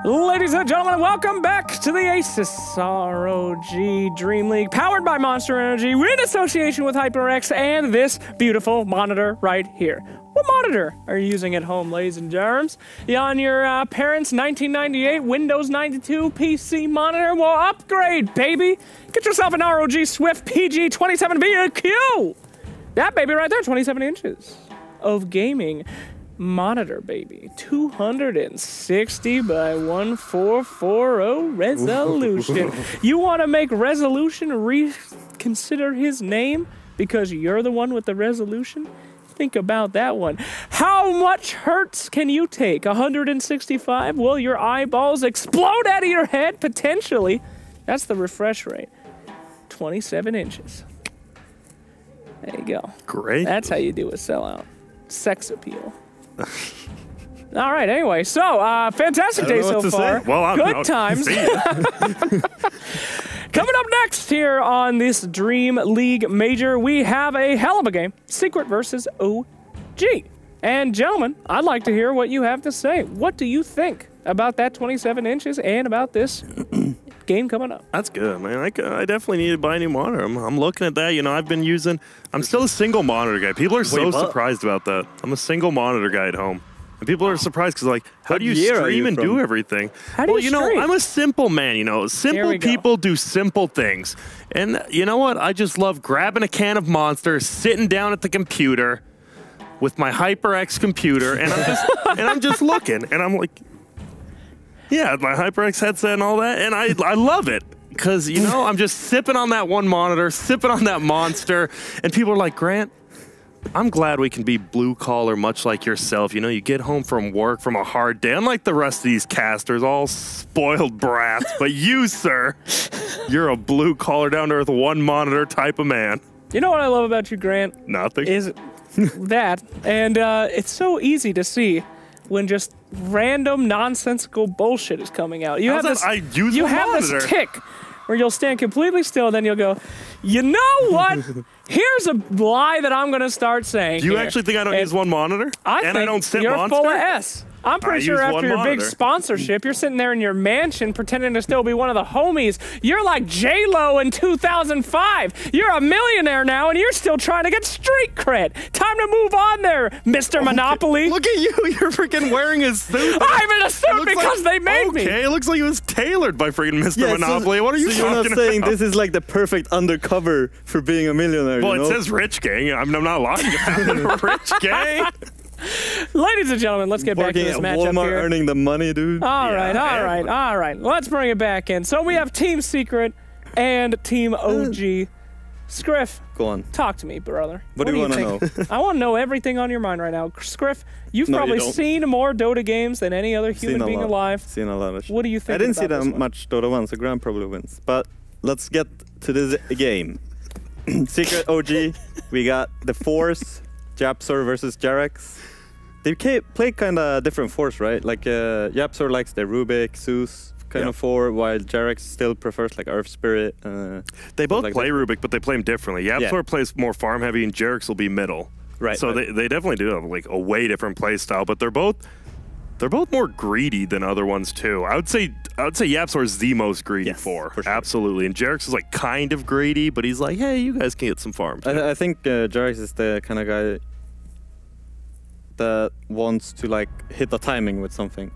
Ladies and gentlemen, welcome back to the Asus ROG DreamLeague, powered by Monster Energy, in association with HyperX, and this beautiful monitor right here. What monitor are you using at home, ladies and germs? You on your parents' 1998 Windows 92 PC monitor? Well, upgrade, baby! Get yourself an ROG Swift PG 27BQ! That baby right there, 27 inches of gaming monitor, baby. 260 by 1440 resolution. You want to make resolution reconsider his name because you're the one with the resolution? Think about that one. How much hertz can you take? 165? Will your eyeballs explode out of your head? Potentially. That's the refresh rate. 27 inches. There you go. Great. That's how you do a sellout. Sex appeal. All right, anyway, so fantastic day so far. Well, good times. Coming up next here on this DreamLeague Major, we have a hell of a game, Secret versus OG. And gentlemen, I'd like to hear what you have to say. What do you think about that 27 inches and about this game coming up? That's good, man. I definitely need to buy a new monitor. I'm looking at that. You know, I'm still a single monitor guy. People are so surprised about that. I'm a single monitor guy at home. And people are surprised because, like, how do you stream and do everything? How do you stream? I'm a simple man, you know. Simple people do simple things. And you know what? I just love grabbing a can of Monster, sitting down at the computer with my HyperX computer, and I'm just looking, and I'm like, yeah, my HyperX headset and all that, and I love it. Because, you know, I'm just sipping on that one monitor, sipping on that Monster, and people are like, Grant, I'm glad we can be blue collar much like yourself. You know, you get home from work from a hard day, unlike the rest of these casters, all spoiled brats. But you, sir, you're a blue collar, down to earth, one monitor type of man. You know what I love about you, Grant? Nothing. Is that. And it's so easy to see when just random nonsensical bullshit is coming out. You have this tick where you'll stand completely still, then you'll go, you know what? Here's a lie that I'm going to start saying. Do you actually think I don't use one monitor? I think you're full of S. I'm pretty sure after your big sponsorship, you're sitting there in your mansion pretending to still be one of the homies. You're like J-Lo in 2005. You're a millionaire now, and you're still trying to get street cred. Time to move on there, Mr. Monopoly. Look at you. You're freaking wearing a suit. I'm in a suit because they made me. Okay, it looks like it was tailored by freaking Mr. Monopoly. What are you talking about? You're not saying this is like the perfect undercover for being a millionaire, well, you know? It says rich gang. I'm not lying about it. Rich gang. Ladies and gentlemen, let's get back to this matchup Walmart here. Earning the money, dude. All right. Let's bring it back in. So we have Team Secret and Team OG. Scriff, go on. Talk to me, brother. What do you want to know? I want to know everything on your mind right now. Scriff, you've probably seen more Dota games than any other human being alive. Seen a lot of shit. What do you think? I didn't see that much Dota 1, so Grant probably wins. But let's get to this game. Secret OG, we got the Force, Japsor versus Jarex. They play kind of different Force, right? Like Japsor likes the Rubik, Zeus kind of 4, while Jarex still prefers like Earth Spirit. They both play Rubik, but they play them differently. Japsor plays more farm heavy, and Jarex will be middle. Right. So they definitely do have like a way different play style, but they're both more greedy than other ones too. I would say Japsor is the most greedy for sure. Absolutely, and Jarex is like kind of greedy, but he's like, hey, you guys can get some farm. I think Jarex is the kind of guy that wants to like hit the timing with something.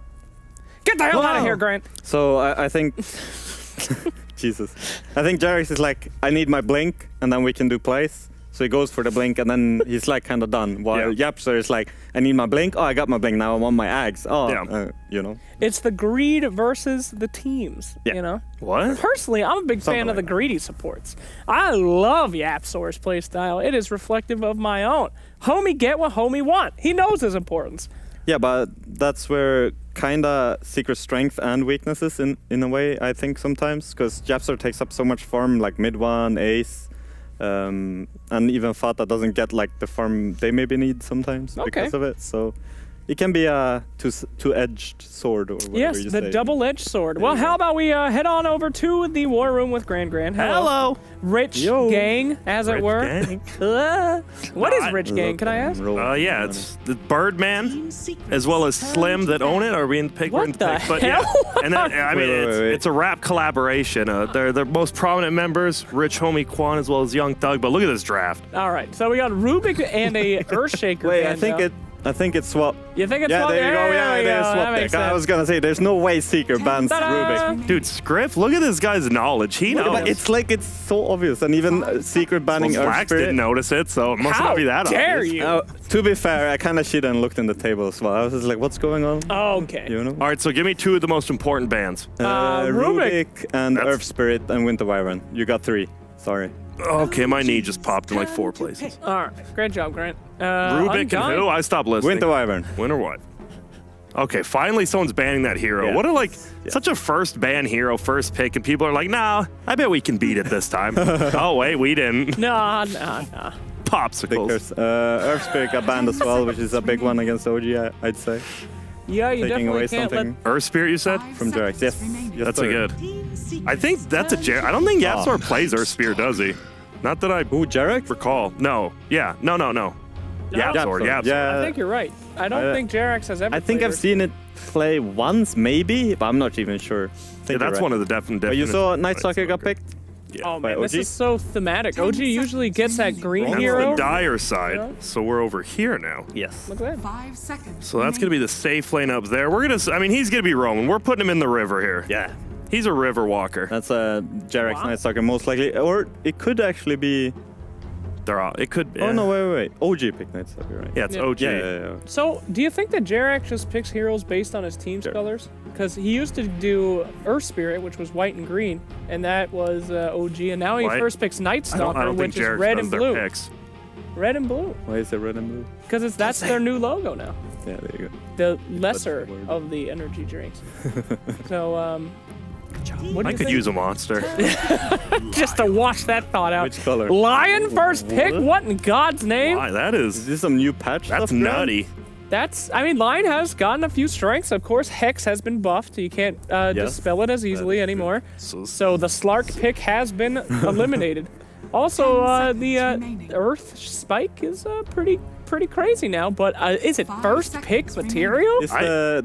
Get the hell out of here, Grant. So I think Jesus. I think Jarex is like, I need my blink, and then we can do plays. So he goes for the blink, and then he's like kind of done. While Japsor is like, I need my blink. Oh, I got my blink. Now I want my Ags. Oh, you know. It's the greed versus the teams, you know? What? Personally, I'm a big fan of the greedy supports. I love Japsor's playstyle. It is reflective of my own. Homie get what homie want. He knows his importance. Yeah, but that's where kind of Secret strength and weaknesses in a way, I think, sometimes. Because Japsor takes up so much farm, like mid 1, ace. And even Fata doesn't get like the farm they maybe need sometimes because of it. So It can be a two-edged sword or whatever Yes, you the say. double-edged sword. Well, how about we head on over to the war room with Grand. Hello. Rich Yo. gang, as it Rich were. gang. What is Rich gang, can I ask? Yeah, it's the Birdman, as well as Slim that own it. Are we in the pick? We're in What the pick. But hell? yeah, and then, I mean, Wait. it's a rap collaboration. They're the most prominent members, Rich Homie Quan, as well as Young Thug. But look at this draft. All right, so we got Rubik and a Earthshaker. Wait, band now. I think it's swap. You think it's Yeah, swap? there you go. Yeah, we it is That swap makes deck. I sense. was gonna say, there's no way Seeker bans Ta-da! Rubik. Dude, Scriff, look at this guy's knowledge. He knows. But it's like it's so obvious, and even Secret banning well, Earth Flax Spirit. didn't notice it, so it must How not be that dare obvious. you? To be fair, I kind of cheated and looked in the table as well. I was just like, what's going on? Okay. You know? All right, so give me two of the most important bands. Rubik. and That's- Earth Spirit and Winter Wyvern. You got 3. Sorry. Okay, my knee just popped in like 4 places. All right, great job, Grant. Rubik and Undying. who? I stopped listening. Winter Wyvern. Win or what? Okay, finally someone's banning that hero. Yeah. What a such a first ban hero, first pick, and people are like, nah, I bet we can beat it this time. Oh wait, we didn't. Nah. Big Popsicles. curse. Earth Spirit got banned as well, which is a big one against OG, I'd say. Yeah, you Taking definitely away can't something Earth Spirit, you said? from Jarex. Yes. That's a sir. good. I think that's a I don't think Yapsor plays Earth Spirit, does he? Not that I Who, Jarex? recall. No. Yeah. No. Yapsor. I Yeah. think you're right. I don't think Jarex has ever I think played I've Earth. seen it play once, maybe, but I'm not even sure. Yeah, that's one of the definite. But you saw Night Stalker got picked? Oh by man, this OG? is so thematic. OG usually gets that green That's hero. the dire side. Yeah. So we're over here now. Yes. Look at that. 5 seconds. So that's going to be the safe lane up there. We're going to, I mean, he's going to be roaming. We're putting him in the river here. Yeah. He's a river walker. That's a Jarex Wow. Night Stalker most likely. Or it could actually be... They're all, it could be. Oh, no, wait. OG picked Night Stalker, right? Yeah, it's Yeah. OG. Yeah. So, do you think that Jarex just picks heroes based on his team's Sure. colors? Because he used to do Earth Spirit, which was white and green, and that was OG, and now he White? first picks Night I don't Stalker, think which is Jarex red does and their blue. picks. Red and blue. Why is it red and blue? Because that's their new logo now. Yeah, there you go. The lesser the word. of the energy drinks. So, what do I you could think? use a monster. Just to wash that thought out. Which color? Lion first pick? What? What in God's name? Why, that Is is, this some new patch that's stuff, Grant? nutty. I mean, Lion has gotten a few strengths. Of course, Hex has been buffed. You can't dispel it as easily is true. anymore. So, So the Slark pick has been eliminated. Also, 10 the seconds remaining. Earth Spike is pretty crazy now. But is it 5 first seconds pick remaining. material? It's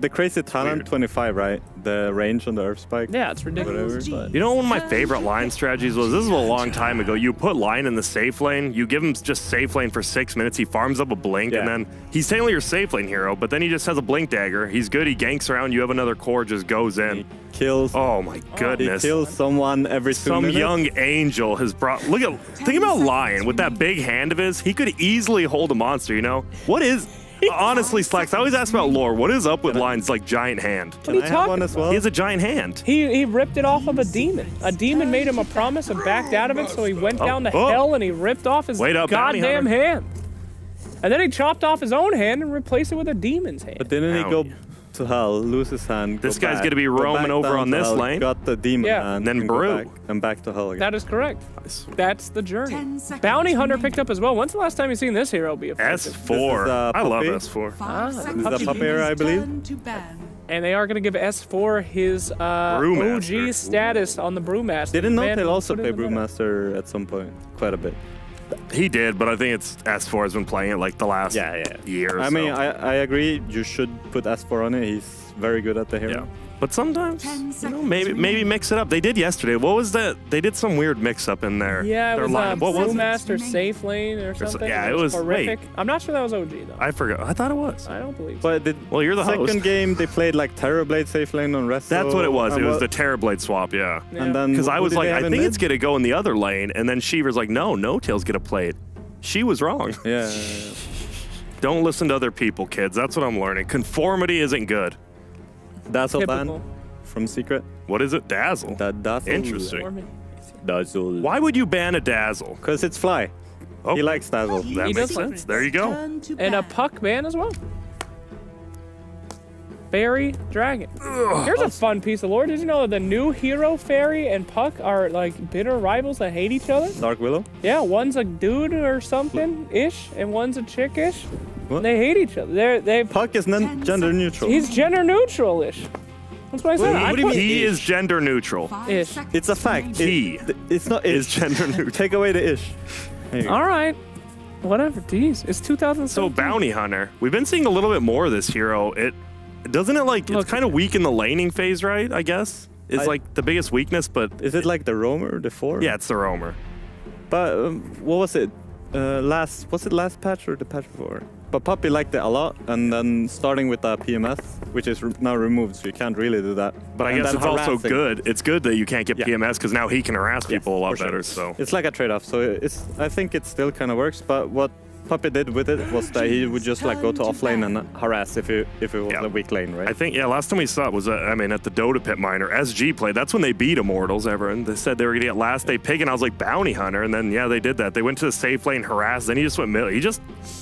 the crazy talent weird. 25, right? The range on the Earth Spike. Yeah, it's ridiculous. Whatever. you know, one of my favorite line strategies was, this was a long time ago. You put Lion in the safe lane, you give him just safe lane for 6 minutes, he farms up a blink, Yeah. and then he's technically your safe lane hero, but then he just has a blink dagger. He's good, he ganks around, you have another core, just goes in. He kills. Oh my He goodness. kills someone every 2 Some minutes. young angel has brought. Think about Lion with that big hand of his. He could easily hold a monster. You know what is? Honestly, Slacks. I always ask about lore. What is up with Lion's giant hand? Can are you I have talking one as well? He has a giant hand. He ripped it off of a demon. A demon made him a promise and backed out of it, so he went down to oh. hell and he ripped off his Wait up, bounty goddamn hunter. hand. And then he chopped off his own hand and replaced it with a demon's hand. But didn't he Ow. go to hell, lose his hand? This go guy's back, gonna be go roaming back over down on to this hell, lane. Got the demon Yeah. hand, Then and go brew. back, and back to hell again. That is correct. That's the journey. 10 seconds Bounty Hunter remaining. picked up as well. When's the last time you seen this hero be effective? S4. a I love puppy. S4. 5 seconds This is a puppy remaining. era, I believe. Turn to ban. And they are going to give S4 his Brewmaster. OG status on the Brewmaster. Didn't know Man, they'll also put it play in the meta. Brewmaster at some point, quite a bit. He did, but I think it's S4 has been playing it like the last year. Or I mean, so. I agree. You should put S4 on it. He's very good at the hero. yeah. But sometimes, 10 you know, seconds maybe remaining. mix it up. They did yesterday. What was that? They did some weird mix up in there. Yeah, it Their was lineup. What was it? Brewmaster safe lane or something. yeah, it was- horrific. wait. I'm not sure that was OG though. I forgot. I thought it was. I don't believe so. But the Well, you're the second host. game, they played like Terrorblade safe lane on Resto. That's what it was. It and was what- the Terrorblade swap, yeah. Yeah. And then Because I who was did they like, have I in think mid? it's going to go in the other lane. And then Shiver's like, no, No-Tail's going to play it. She was wrong. Yeah. Don't listen to other people, kids. That's what I'm learning. Conformity isn't good. Dazzle ban Typical. from Secret. What is it? Dazzle. That Dazzle. Interesting. For me. Dazzle. Why would you ban a Dazzle? Because it's Fly. Oh, He likes Dazzle. that He makes does like sense. There you go. Turn to And a ban. puck ban as well. Fairy Dragon. Here's a fun piece of lore. Did you know that the new hero, Fairy, and Puck are like bitter rivals that hate each other? Dark Willow? Yeah, one's a dude or something-ish, and one's a chick-ish. What? They hate each other. They Puck is gender neutral. He's gender neutral-ish. That's what I said. What do you mean? He is gender neutral. Ish. It's a fact. He it's not is ish. gender neutral. Take away the ish. There you go. All right. Whatever. Geez, it's 2000. So Bounty Hunter, we've been seeing a little bit more of this hero. Doesn't it like it's kind of weak in the laning phase, right? I guess is like the biggest weakness, but Is it like the roamer, the 4? yeah, it's the roamer. But what was it? Was it last patch or the patch before? But Puppy liked it a lot, and then starting with the PMS, which is now removed, so you can't really do that. But I And guess then it's also harassing. good. It's good that you can't get PMS because now he can harass people a lot for sure. better. So It's like a trade-off. So I think it still kind of works. But what Puppy did with it was that he would just like go to offlane and harass if it was a weak lane, right? I think last time we saw it was at the Dota Pit Miner. SG played. That's when they beat Immortals ever, and they said they were gonna get last day pick, and I was like Bounty Hunter, and then they did that. They went to the safe lane, harassed, then he just went middle.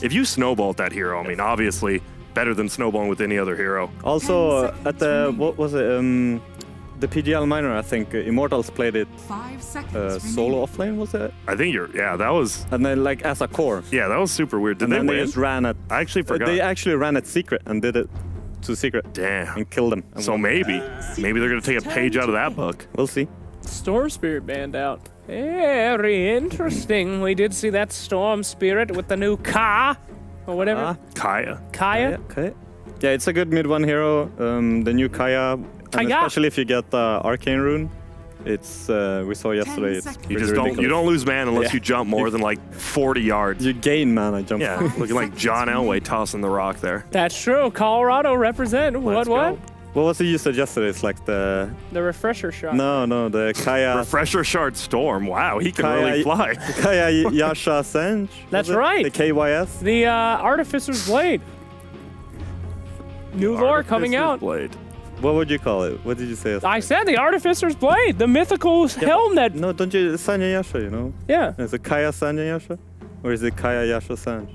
If you snowballed that hero, I mean, obviously better than snowballing with any other hero. Also at the what was it? The PGL Minor, I think Immortals played it 5 seconds solo offlane, was it? I think that was. And then like as a core. Yeah, that was super weird. Did And they then win? they just ran it. I actually forgot. They actually ran it secret and did it to secret. Damn. And killed them. So maybe they're gonna take a page out of that book. We'll see. Storm Spirit banned out. Very interesting. We did see that Storm Spirit with the new Ka or whatever. Kaya. Kaya. Okay. Yeah, it's a good mid one hero. The new Kaya. And especially if you get the Arcane Rune, it's we saw yesterday. It's You don't lose mana unless you jump more than like 40 yards. You gain mana jump. Yeah, looking like John Elway tossing the rock there. That's true. Colorado represent. Let's What? go. What was it you said yesterday? It's like the refresher shot. No, the Kaya. Refresher Shard Storm. Wow, he can Kaya, really fly. Kaya Yasha Senj. That's right. The KYS. The Artificer's Blade. New lore coming out. Blade. What would you call it? What did you say? I said the Artificer's Blade, the mythical helm that. No, don't you Sanya Yasha? You know. Yeah. Is it Kaya Sanya Yasha, or is it Kaya Yasha Senj?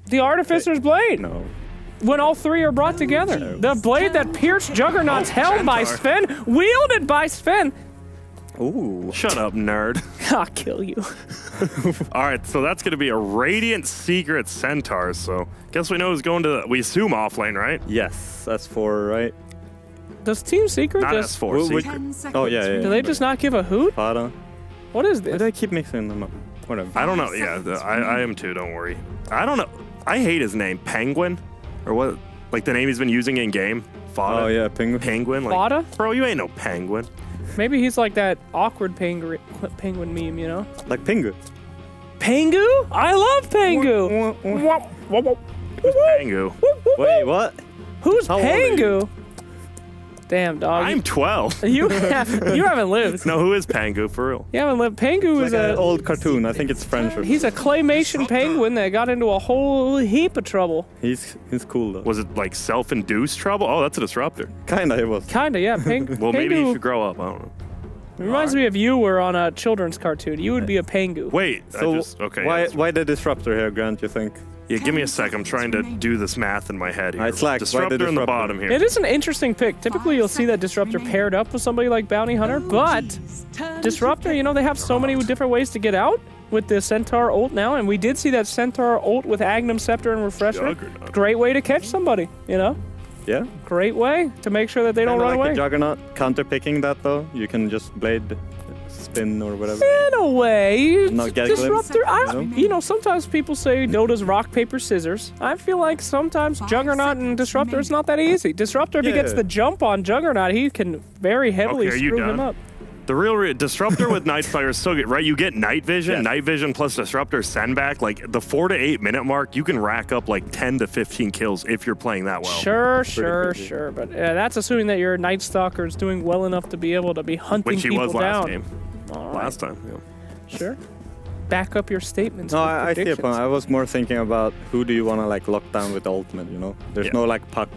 The Artificer's Blade. No. When all three are brought together. The blade that pierced Juggernaut's helm by Sven, wielded by Sven. Ooh. Shut up, nerd. I'll kill you. All right, so that's going to be a Radiant Secret Centaur. So guess we know who's going to, we assume offlane, right? Yes, S4, right? Does Team Secret Not just... S4, Secret. Oh, yeah. Do they just not give a hoot? Pada. What is Why do this? I keep mixing them up? Whatever. I don't know. Yeah, I am too, don't worry. I don't know. I hate his name. Penguin? Or what? Like the name he's been using in game? Fada? Oh, yeah, Penguin. Penguin? Like, Fada? Bro, you ain't no penguin. Maybe he's like that awkward penguin meme, you know? Like Pingu. Pangu? I love Pangu. Who's Pengu? Wait, what? Who's How old are you? Pangu? Damn, dog. I'm 12. You haven't lived. No, who is Pengu for real? You haven't lived. Pangu is Like an a... old cartoon. I think it's French. Or He's a claymation penguin that got into a whole heap of trouble. He's cool though. Was it like self-induced trouble? Oh, that's a disruptor. Kinda, it was. Kinda, yeah. Well, maybe he should grow up. I don't know. It reminds me of you were on a children's cartoon. You would be a Pangu. Wait, So okay. why the disruptor here, Grant? You think? Yeah, give me a sec. I'm trying to do this math in my head here. Alright, Slack, why the Disruptor in the disruptor? bottom here. It is an interesting pick. Typically, you'll see that Disruptor paired up with somebody like Bounty Hunter, but Disruptor, you know, they have so many different ways to get out with the Centaur ult now, and we did see that Centaur ult with Agnum Scepter and Refresher. Juggernaut. Great way to catch somebody, you know? Yeah. Great way to make sure that they don't Kinda run like away. the Juggernaut counter picking that though. You can just blade spin or whatever. In a way, Not get Disruptor. glimpse, You know, sometimes people say Dota's rock paper scissors. I feel like sometimes Juggernaut and Disruptor is not that easy. Disruptor, if he gets Yeah. the jump on Juggernaut, he can very heavily Okay, are you screw him done? up. The real Disruptor with Nightfire is so good, right? You get Night Vision, Yes. Night Vision plus Disruptor send back. Like the 4 to 8 minute mark, you can rack up like 10 to 15 kills if you're playing that well. Sure. But that's assuming that your Night Stalker is doing well enough to be able to be hunting Which he people was last down. game. All right. Last time, yeah. Sure. Back up your statements. No, with I see a predictions. point. I was more thinking about who do you want to like lock down with the ultimate, you know? There's Yeah. no like puck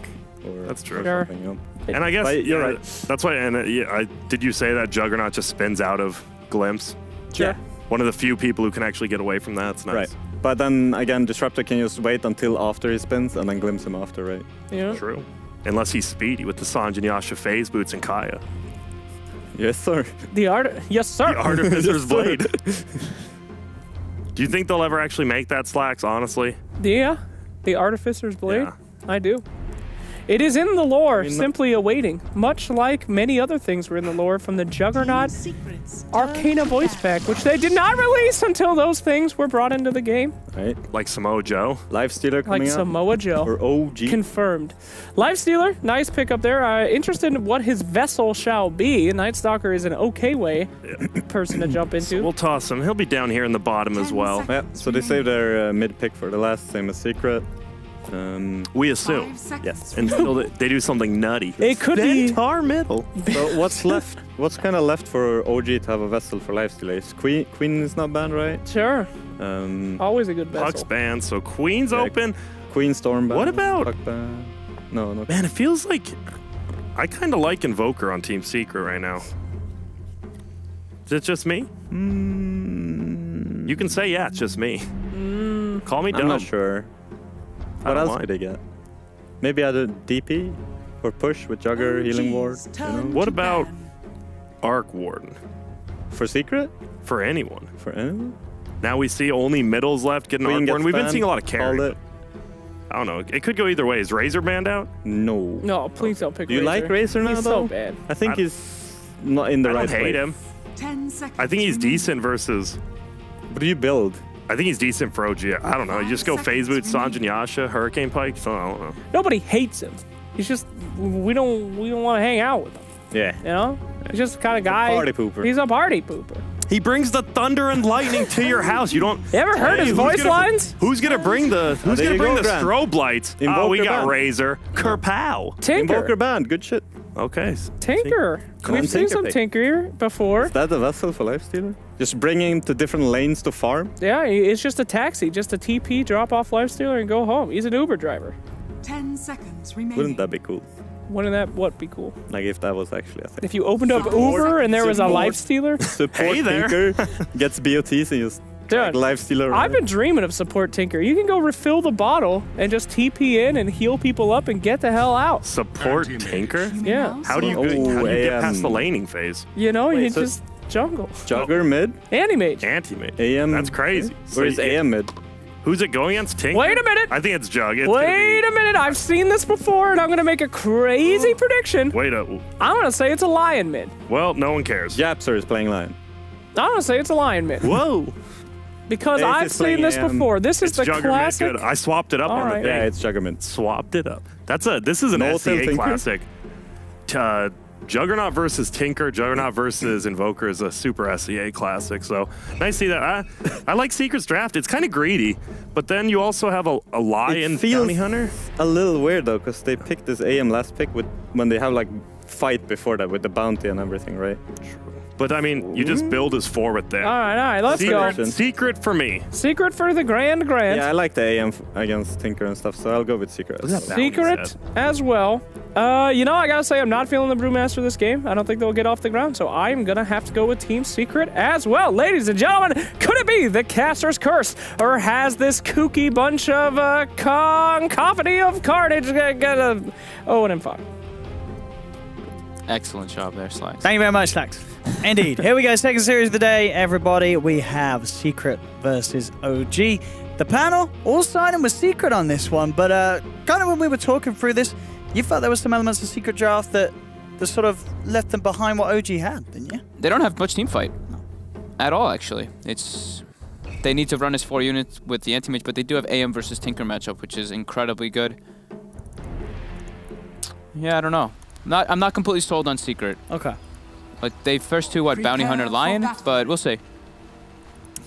or That's true. Sure. something, you know? And I guess But you're right. That's why. And did you say that Juggernaut just spins out of Glimpse? Sure. One of the few people who can actually get away from that. It's nice. Right. But then again, Disruptor can just wait until after he spins and then glimpse him after, right? Yeah. True. Unless he's speedy with the Sanj and Yasha phase boots and Kaya. Yes, sir. Yes, sir. The Artificer's Blade. Do you think they'll ever actually make that, Slacks, honestly? Yeah, the Artificer's Blade. Yeah. I do. It is in the lore, simply awaiting, much like many other things were in the lore from the Juggernaut Arcana voice pack, which they did not release until those things were brought into the game. Right. Like Samoa Joe. Lifestealer coming Like up. Samoa Joe. Or OG. Confirmed. Lifestealer, nice pickup there. Interested in what his vessel shall be. Night Stalker is an okay way person to jump into. So we'll toss him. He'll be down here in the bottom as well. Yeah, so they saved their mid pick for the last, same as Secret. We assume. Yes. Until they do something nutty. It could be Tar middle. So what's left? What's kind of left for OG to have a vessel for lifestealer? Queen is not banned, right? Sure. Always a good vessel. Puck's banned, so Queen's open. Queen Storm banned. What about? Puck banned. No. Man, it feels like I kind of like Invoker on Team Secret right now. Is it just me? You can say yeah, it's just me. Call me dumb. I'm not sure. What else could they get? Maybe either DP or push with Jugger, Healing Ward. You know? What about Arc Warden? For Secret? For anyone. For anyone? Now we see only middles left getting Queen Arc gets Warden. We've been banned, seeing a lot of called carry. it. I don't know. It could go either way. Is Razor banned out? No. No, please don't pick Do you Razor. like Razor now, He's though? so bad. I think he's not in the I right don't hate place. him. 10 seconds. I think he's decent versus... What do you build? I think he's decent for OG. I don't know. You just go phase boot, Sanj and Yasha, Hurricane Pike. So I don't know. Nobody hates him. He's just we don't want to hang out with him. Yeah. You know? He's just the kind of guy. Party pooper. He's a party pooper. He brings the thunder and lightning to your house. You don't. You ever heard his who's voice gonna- lines? Who's gonna bring the? Who's there gonna you bring go, the Grant. strobe lights? Oh, Invoker we got band. Razor, Kerpow. Tinker. Invoker band. Good shit. Okay. Tinker. Come We've on, seen Tinker some pick. Tinker before. Is that a vessel for Lifestealer? Just bringing him to different lanes to farm? Yeah, it's just a taxi, just a TP, drop off Lifestealer and go home. He's an Uber driver. 10 seconds remaining. Wouldn't that be cool? Wouldn't that what be cool? Like if that was actually a thing. If you opened up Uber and there was a Lifestealer? Support Hey there. Tinker gets BOTs and just Dude, Lifestealer. I've been dreaming of support Tinker. You can go refill the bottle and just TP in and heal people up and get the hell out. Support Tinker. Yeah. How do you get past the laning phase? You know, you so- just jungle. Jugger mid? Anti-mage. Anti-mate. AM. That's crazy. Where's AM mid? Who's it going against? Tinker? Wait a minute. I think it's Jug. It's gonna Wait a minute. I've seen this before and I'm going to make a crazy prediction. be- Wait up. I'm going to say it's a lion mid. Well, no one cares. Japser is playing line. I'm going to say it's a lion mid. Whoa. Because Ace I've is seen playing this AM. before. This is It's the Jugger mid. classic. Good. I swapped it up All on the right. thing. Yeah, it's Jugger mid. Swapped it up. This is an No SCA Tinker? classic. Juggernaut versus Tinker, Juggernaut versus Invoker is a super SCA classic. So nice to see that. I like Secret's draft. It's kind of greedy, but then you also have a Lion It feels Bounty Hunter. a little weird though, because they picked this AM last pick with when they have like fight before that with the bounty and everything, right? But I mean, you just build his forward there. All right, let's go. Secret for me. Secret for the grand. Yeah, I like the AM against Tinker and stuff, so I'll go with Secret. Look at that. Bounty Secret set. as well. You know, I gotta say, I'm not feeling the Brewmaster this game. I don't think they'll get off the ground, so I'm gonna have to go with Team Secret as well. Ladies and gentlemen, could it be the Caster's Curse? Or has this kooky bunch of cacophony of carnage get a 0-5? Excellent job there, Slacks. Thank you very much, Slacks. Indeed. Here we go, second series of the day, everybody. We have Secret versus OG. The panel all siding with Secret on this one, but kind of when we were talking through this, you felt there was some elements of Secret draft that sort of left them behind what OG had, didn't you? They don't have much team fight at all, actually. They need to run his 4 units with the anti-mage, but they do have AM versus Tinker matchup, which is incredibly good. Yeah, I don't know. I'm not completely sold on Secret. Okay. Like, they first two, Bounty Hunter, Lion, but we'll see.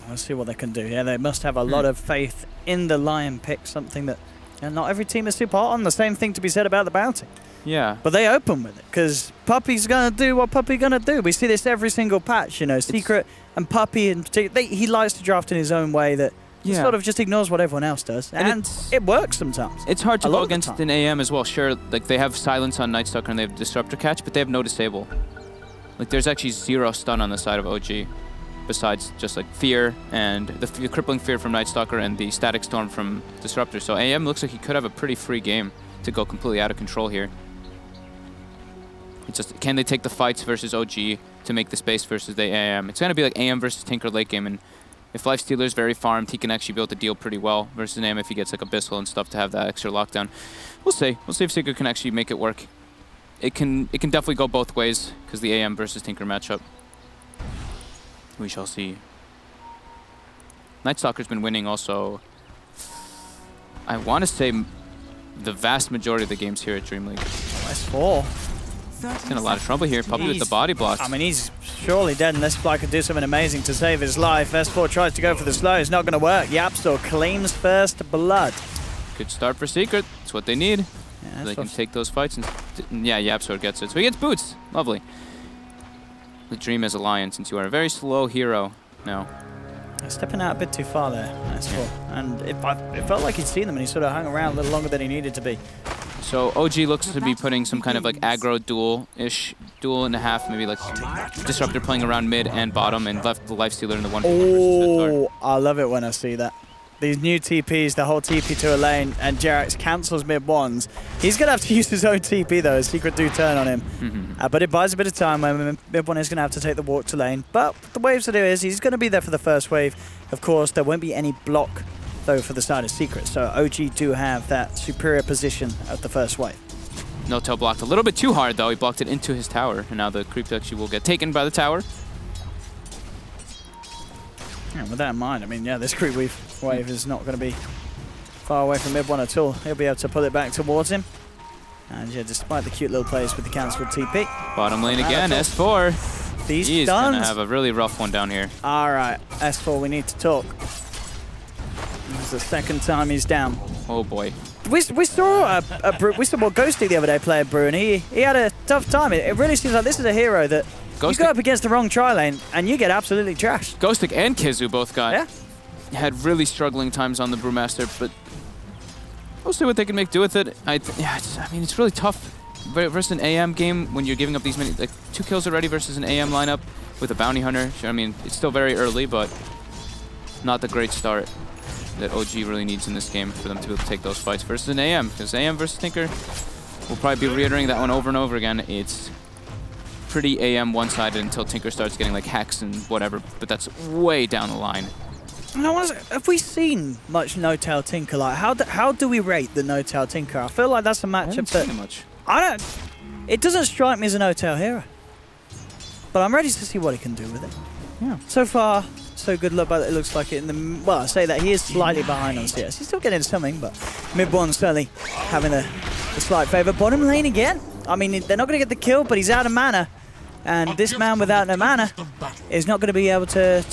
Let's see what they can do. Yeah, they must have a lot of faith in the Lion pick, something that not every team is super hot on. The same thing to be said about the Bounty. Yeah. But they open with it, because Puppy's going to do what Puppy's going to do. We see this every single patch, you know, Secret and Puppy in particular. He likes to draft in his own way that sort of just ignores what everyone else does. And it works sometimes. It's hard to go against an AM as well. Sure, like they have Silence on Night Stalker and they have Disruptor Catch, but they have no Disable. Like there's actually 0 stun on the side of OG, besides just like Fear and the Crippling Fear from Night Stalker and the Static Storm from Disruptor. So AM looks like he could have a pretty free game to go completely out of control here. It's just, can they take the fights versus OG to make the space versus the AM? It's going to be like AM versus Tinker late game, and if Lifestealer's very farmed, he can actually be able to deal pretty well versus AM if he gets like Abyssal and stuff to have that extra lockdown. We'll see. We'll see if Secret can actually make it work. It can definitely go both ways because the AM versus Tinker matchup. We shall see. Night Stalker's been winning also. I want to say the vast majority of the games here at DreamLeague. S4. He's in a lot of trouble here. Puppey with the body blocks. I mean, he's surely dead unless Fly can do something amazing to save his life. S4 tries to go for the slow. It's not going to work. Yapstor claims first blood. Good start for Secret. That's what they need. Yeah, So they can take those fights. And yeah, Yapstor gets it. So he gets boots. Lovely. The dream is a lion, since you are a very slow hero now. Stepping out a bit too far there, S4. And it felt like he'd seen them and he sort of hung around a little longer than he needed to be. So OG looks to be putting some kind of like aggro duel-ish, duel and a half, maybe like Disruptor playing around mid and bottom, and left the Lifestealer in the 1v1 Oh, I love it when I see that. These new TPs, the whole TP to a lane, and Jerax cancels mid ones. He's going to have to use his own TP though, as Secret do turn on him. But it buys a bit of time when mid one is going to have to take the walk to lane. But the waves to do is he's going to be there for the first wave. Of course, there won't be any block though for the side of Secret. So OG do have that superior position at the first wave. No-tail blocked a little bit too hard though. He blocked it into his tower, and now the creep actually will get taken by the tower. Yeah, with that in mind, I mean, yeah, this creep wave is not going to be far away from mid one at all. He'll be able to pull it back towards him. And yeah, despite the cute little plays with the cancelled TP. Bottom lane again, S4. He's going to have a really rough one down here. All right, S4, we need to talk. This is the second time he's down. Oh boy. We saw Ghosty the other day play a Brew, and he had a tough time. It really seems like this is a hero that you go up against the wrong tri-lane and you get absolutely trashed. Ghostic and Kizu both had really struggling times on the Brewmaster, but we'll see what they can make do with it. I mean, it's really tough versus an AM game when you're giving up these many, like 2 kills already versus an AM lineup with a bounty hunter. I mean, it's still very early, but not the great start that OG really needs in this game for them to be able to take those fights versus an AM, because AM versus Tinker, we'll probably be reiterating that one over and over again. It's pretty AM one-sided until Tinker starts getting like hacks and whatever, but that's way down the line. Have we seen much no-tail Tinker? Like, how do we rate the no-tail Tinker? I feel like that's a matchup that it doesn't strike me as a no-tail hero, but I'm ready to see what he can do with it. Yeah. So far, so good. Look, but it looks like it in the well. I say that he is slightly behind on CS. He's still getting something, but mid one certainly having a slight favour. Bottom lane again. I mean, they're not going to get the kill, but he's out of mana. And this man without no mana is not going to be able to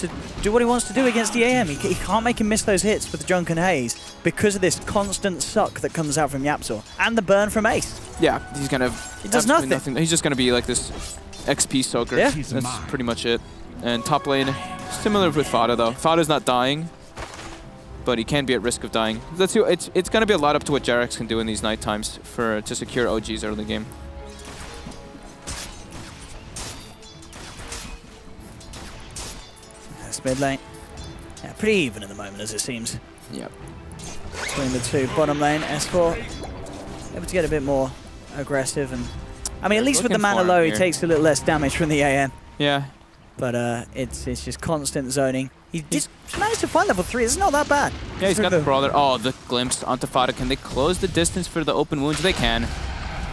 do what he wants to do against the AM. He can't make him miss those hits with the Drunken Haze because of this constant suck that comes out from Yapstor and the burn from Ace. Yeah, he's going to... He does nothing. He's just going to be like this XP soaker. Yeah. That's pretty much it. And top lane, similar with Fada though. Fada's not dying, but he can be at risk of dying. It's going to be a lot up to what Jerax can do in these night times to secure OG's early game. Mid lane. Yeah, pretty even at the moment as it seems. Yep. Between the two. Bottom lane, S4 able to get a bit more aggressive, and I mean at least with the mana low he takes a little less damage from the AM. Yeah. But it's just constant zoning. He's managed to find level 3, it's not that bad. Yeah, he's got the brawler. Oh, the glimpse onto Fada. Can they close the distance for the open wounds? They can.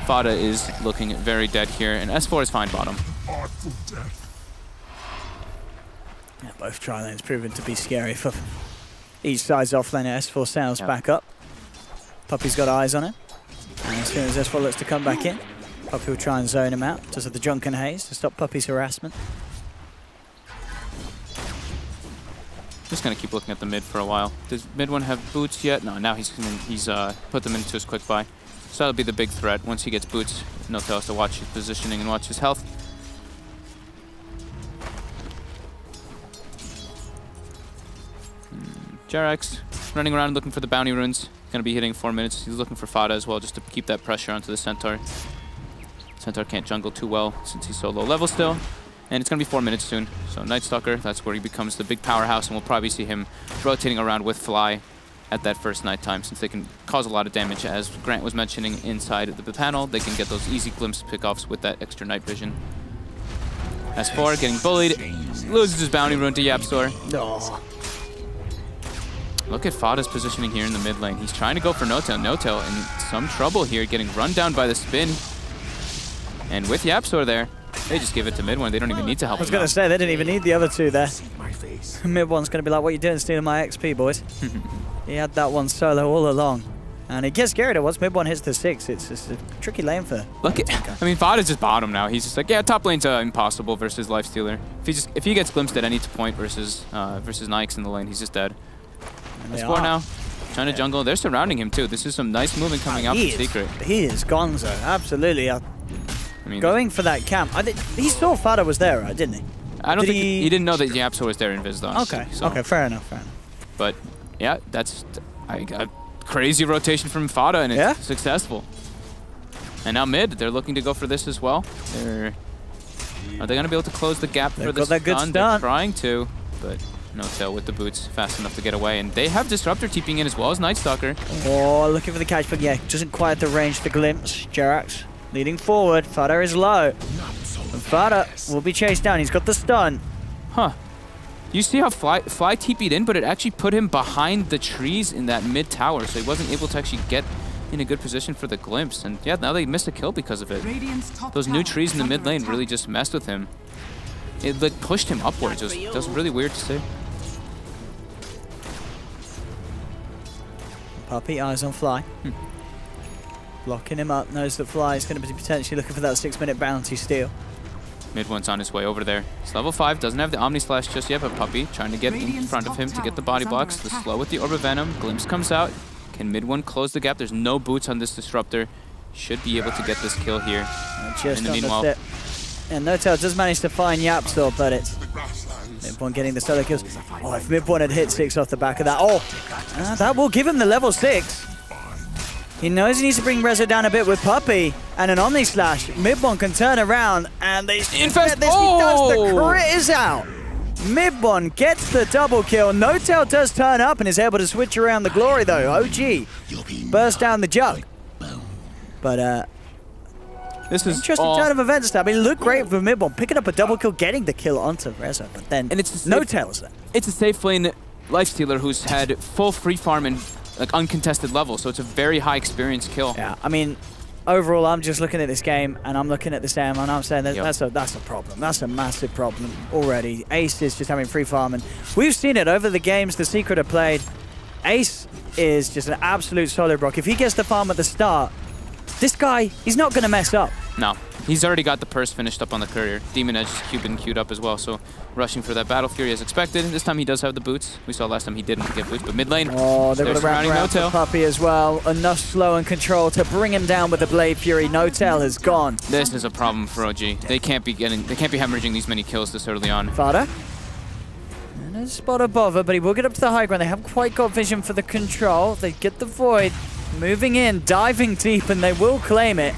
Fada is looking very dead here, and S4 is fine bottom. Yeah, both tri-lanes proven to be scary for each side's offlane. S4 sails back up. Puppey's got eyes on it. And as soon as S4 looks to come back in, Puppey will try and zone him out just with the Drunken Haze to stop Puppey's harassment. Just gonna keep looking at the mid for a while. Does mid one have boots yet? No, now he's put them into his quick buy. So that'll be the big threat. Once he gets boots, No-tail has to watch his positioning and watch his health. Jerax running around looking for the bounty runes. Gonna be hitting 4 minutes. He's looking for Fada as well, just to keep that pressure onto the Centaur. Centaur can't jungle too well since he's so low level still. And it's gonna be 4 minutes soon. So Night Stalker, that's where he becomes the big powerhouse, and we'll probably see him rotating around with Fly at that first nighttime, since they can cause a lot of damage. As Grant was mentioning inside the panel, they can get those easy glimpse pickoffs with that extra night vision. S4 getting bullied, loses his bounty rune to Yapsor. Oh. Look at Fada's positioning here in the mid lane. He's trying to go for Notel. Notel in some trouble here, getting run down by the spin. And with Yapsor there, they just give it to mid one. They don't even need to help him. I was going to say, they didn't even need the other two there. Mid one's going to be like, what are you doing, stealing my XP, boys? He had that one solo all along. And it gets scary once mid one hits the 6. It's just a tricky lane for... Look at, I mean, Fada's just bottom now. He's just like, yeah, top lane's impossible versus Lifestealer. If he gets glimpsed at any point versus Nikes in the lane, he's just dead. S4 now, trying to jungle. They're surrounding him too. This is some nice movement coming out from Secret. He is gonzo, absolutely. I mean, going for that camp. He saw Fada was there, right, didn't he? I don't think he didn't know that Yapsor was there in Viz though. Okay, so. okay, fair enough. But yeah, that's a crazy rotation from Fada, and it's successful. And now mid, they're looking to go for this as well. Are they going to be able to close the gap for the stun? They're trying to, but Notel with the boots fast enough to get away. And they have Disruptor TPing in as well as Night Stalker. Oh, looking for the catch, but yeah, doesn't quite have the range to glimpse. Jerax leading forward. Fada is low. And Fada will be chased down. He's got the stun. Huh. You see how Fly TP'd in, but it actually put him behind the trees in that mid tower, so he wasn't able to actually get in a good position for the glimpse. And yeah, now they missed a kill because of it. Those new trees in the mid lane really just messed with him. It like pushed him upwards. It was really weird to see. Puppy, eyes on Fly. Blocking him up, knows that Fly is going to be potentially looking for that 6-minute bounty steal. Mid one's on his way over there. He's level 5, doesn't have the Omni Slash just yet, but Puppy trying to get in front of him to get the body blocks. The slow with the Orb of Venom. Glimpse comes out. Can mid one close the gap? There's no boots on this Disruptor. Should be able to get this kill here. Just in the meanwhile. And Notel does manage to find Yapsor, but it's mid one getting the solo kills. Oh, if mid one had hit 6 off the back of that. Oh, that will give him the level 6. He knows he needs to bring Rezo down a bit with Puppy and an Omni Slash. Mid one can turn around and they Infest. He does the crit is out. Mid one gets the double kill. Notel does turn up and is able to switch around the glory though. OG burst down the jug. But this is interesting turn of events. I mean, it looked great for mid one, picking up a double kill, getting the kill onto Rezo, but then Notel's there. It's a safe lane Lifestealer who's had full free farm and like uncontested level, so it's a very high experience kill. Yeah, I mean, overall, I'm just looking at this game and I'm looking at this game and I'm saying that's a problem. That's a massive problem already. Ace is just having free farm, and we've seen it over the games the Secret have played. Ace is just an absolute solid rock. If he gets the farm at the start, this guy, he's not going to mess up. No, he's already got the purse finished up on the courier. Demon Edge is queued up as well, so rushing for that Battle Fury as expected. This time he does have the boots. We saw last time he didn't get boots, but mid lane, they're surrounding Notel. Puppy as well. Enough slow and control to bring him down with the Blade Fury. Notel has gone. This is a problem for OG. They can't be hemorrhaging these many kills this early on. Fada. And a spot of bother, but he will get up to the high ground. They haven't quite got vision for the control. They get the void. Moving in, diving deep, and they will claim it.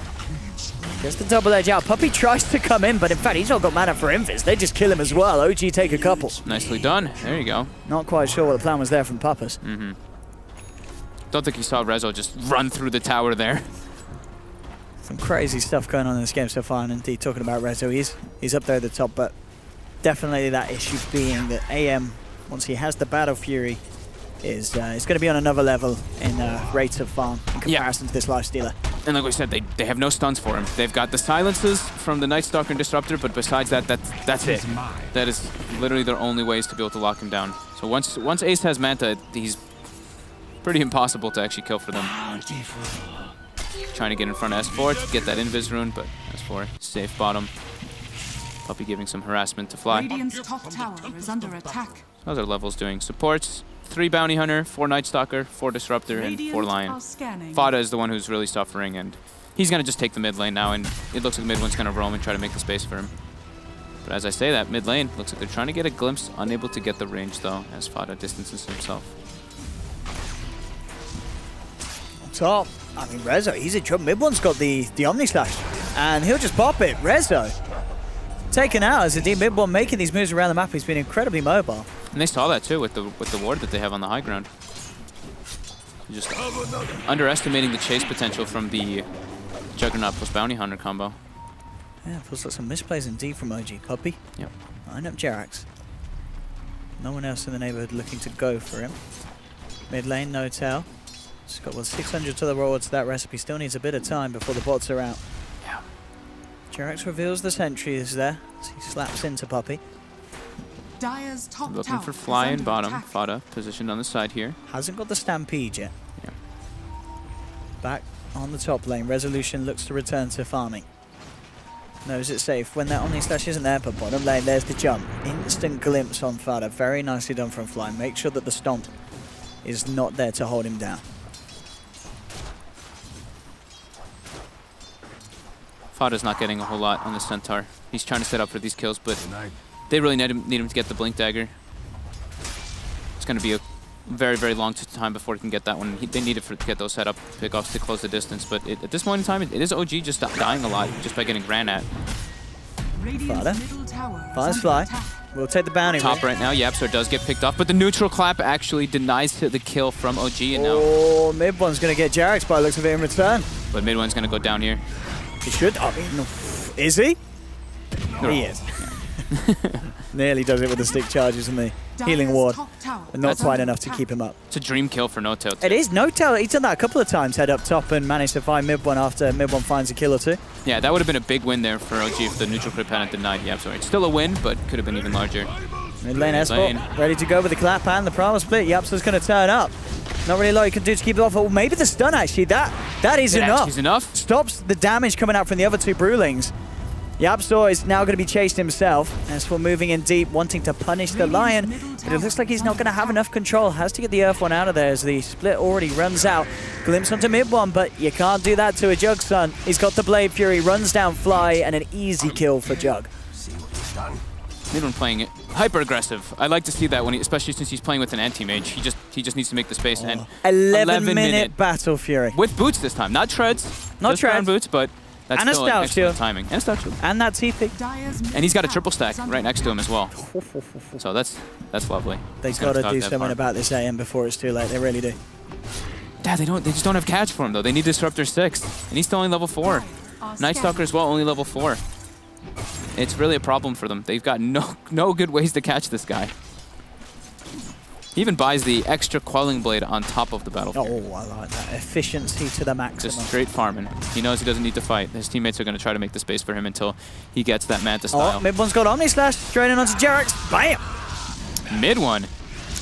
Just the double edge out. Puppy tries to come in, but in fact, he's not got mana for Invis. They just kill him as well. OG take a couple. Nicely done. There you go. Not quite sure what the plan was there from Puppas. Don't think he saw Rezo just run through the tower there. Some crazy stuff going on in this game so far, and indeed, talking about Rezo, he's up there at the top, but definitely that issue being that AM, once he has the Battle Fury, is going to be on another level in rates of farm in comparison to this Lifestealer. And like we said, they have no stuns for him. They've got the silences from the Night Stalker and Disruptor, but besides that, that's it. That is literally their only ways to be able to lock him down. So once Ace has Manta, he's pretty impossible to actually kill for them. Trying to get in front of S4 to get that Invis rune, but S4 safe bottom. Puppy giving some harassment to Fly. Radiant's top tower is under attack. How's our levels doing? Supports, 3 Bounty Hunter, 4 Night Stalker, 4 Disruptor, and 4 Lion. Fada is the one who's really suffering, and he's going to just take the mid lane now, and it looks like mid one's going to roam and try to make the space for him. But as I say that, mid lane, looks like they're trying to get a glimpse, unable to get the range though, as Fada distances himself. Top. I mean, Rezo, he's in trouble. Mid one's got the Omni Slash, and he'll just pop it. Rezo taken out as indeed mid one making these moves around the map. He's been incredibly mobile. And they saw that too with the ward that they have on the high ground. Just underestimating the chase potential from the Juggernaut plus Bounty Hunter combo. Yeah, feels like some misplays indeed from OG. Puppy. Yep. Line up Jerax. No one else in the neighborhood looking to go for him. Mid lane, no tell. Just got 600 to the rewards. That recipe still needs a bit of time before the bots are out. Yeah. Jerax reveals the sentry is there as he slaps into Puppy. Dire's top Looking tower for is fly under in bottom. attack. Fada positioned on the side here. Hasn't got the Stampede yet. Yeah. Back on the top lane. Resolution looks to return to farming. Knows it's safe when that Omni Slash isn't there, but bottom lane, there's the jump. Instant glimpse on Fada. Very nicely done from Fly. Make sure that the stomp is not there to hold him down. Fada's not getting a whole lot on the Centaur. He's trying to set up for these kills, but they really need him to get the Blink Dagger. It's going to be a very, very long time before he can get that one. They need it to get those set up pickoffs to close the distance, but at this point in time, it is OG just dying a lot just by getting ran at. Fada. Fada's Fly. We'll take the bounty. Top right now, Yapsor does get picked off, but the neutral clap actually denies the kill from OG, and now... Oh, mid one's going to get Jerax by the looks of it in return. But mid one's going to go down here. He should. I mean, no. Is he? No. He is. Nearly does it with the stick charges and the healing ward, but not quite enough to keep him up. It's a dream kill for No-Tail. It is. No-Tail, he's done that a couple of times, head up top and managed to find mid one after mid one finds a kill or two. Yeah, that would have been a big win there for OG if the neutral crit hadn't denied Yapsor. It's still a win, but could have been even larger. Mid lane Esport, ready to go with the clap and the primal split. Yapsor's going to turn up. Not really a lot you can do to keep it off. Oh, maybe the stun actually. That is enough. Is enough. Stops the damage coming out from the other two Brewlings. Yapsor is now going to be chased himself. As for moving in deep, wanting to punish the Lion, but it looks like he's not going to have enough control. Has to get the Earth one out of there as the split already runs out. Glimpse onto mid one, but you can't do that to a Jug Son. He's got the Blade Fury, runs down Fly, and an easy kill for Jug. Mid one playing it hyper aggressive. I like to see that when, especially since he's playing with an anti-mage. He just needs to make the space. And 11-minute Battle Fury with boots this time, not treads. Not treads, boots, but that's and still a excellent timing. And a stout shield. And that TP. And he's got a triple stack right next to him as well. So that's lovely. They've got to do something about this AM before it's too late. They really do. Yeah, they just don't have catch for him though. They need Disruptor 6, and he's still only level 4. Night Stalker as well, only level 4. It's really a problem for them. They've got no good ways to catch this guy. He even buys the extra Quelling Blade on top of the battlefield. Oh, I like that. Efficiency to the maximum. Just straight farming. He knows he doesn't need to fight. His teammates are going to try to make the space for him until he gets that Manta style. Oh, mid one's got Omni Slash. Straight in onto Jerax. Bam! Mid one.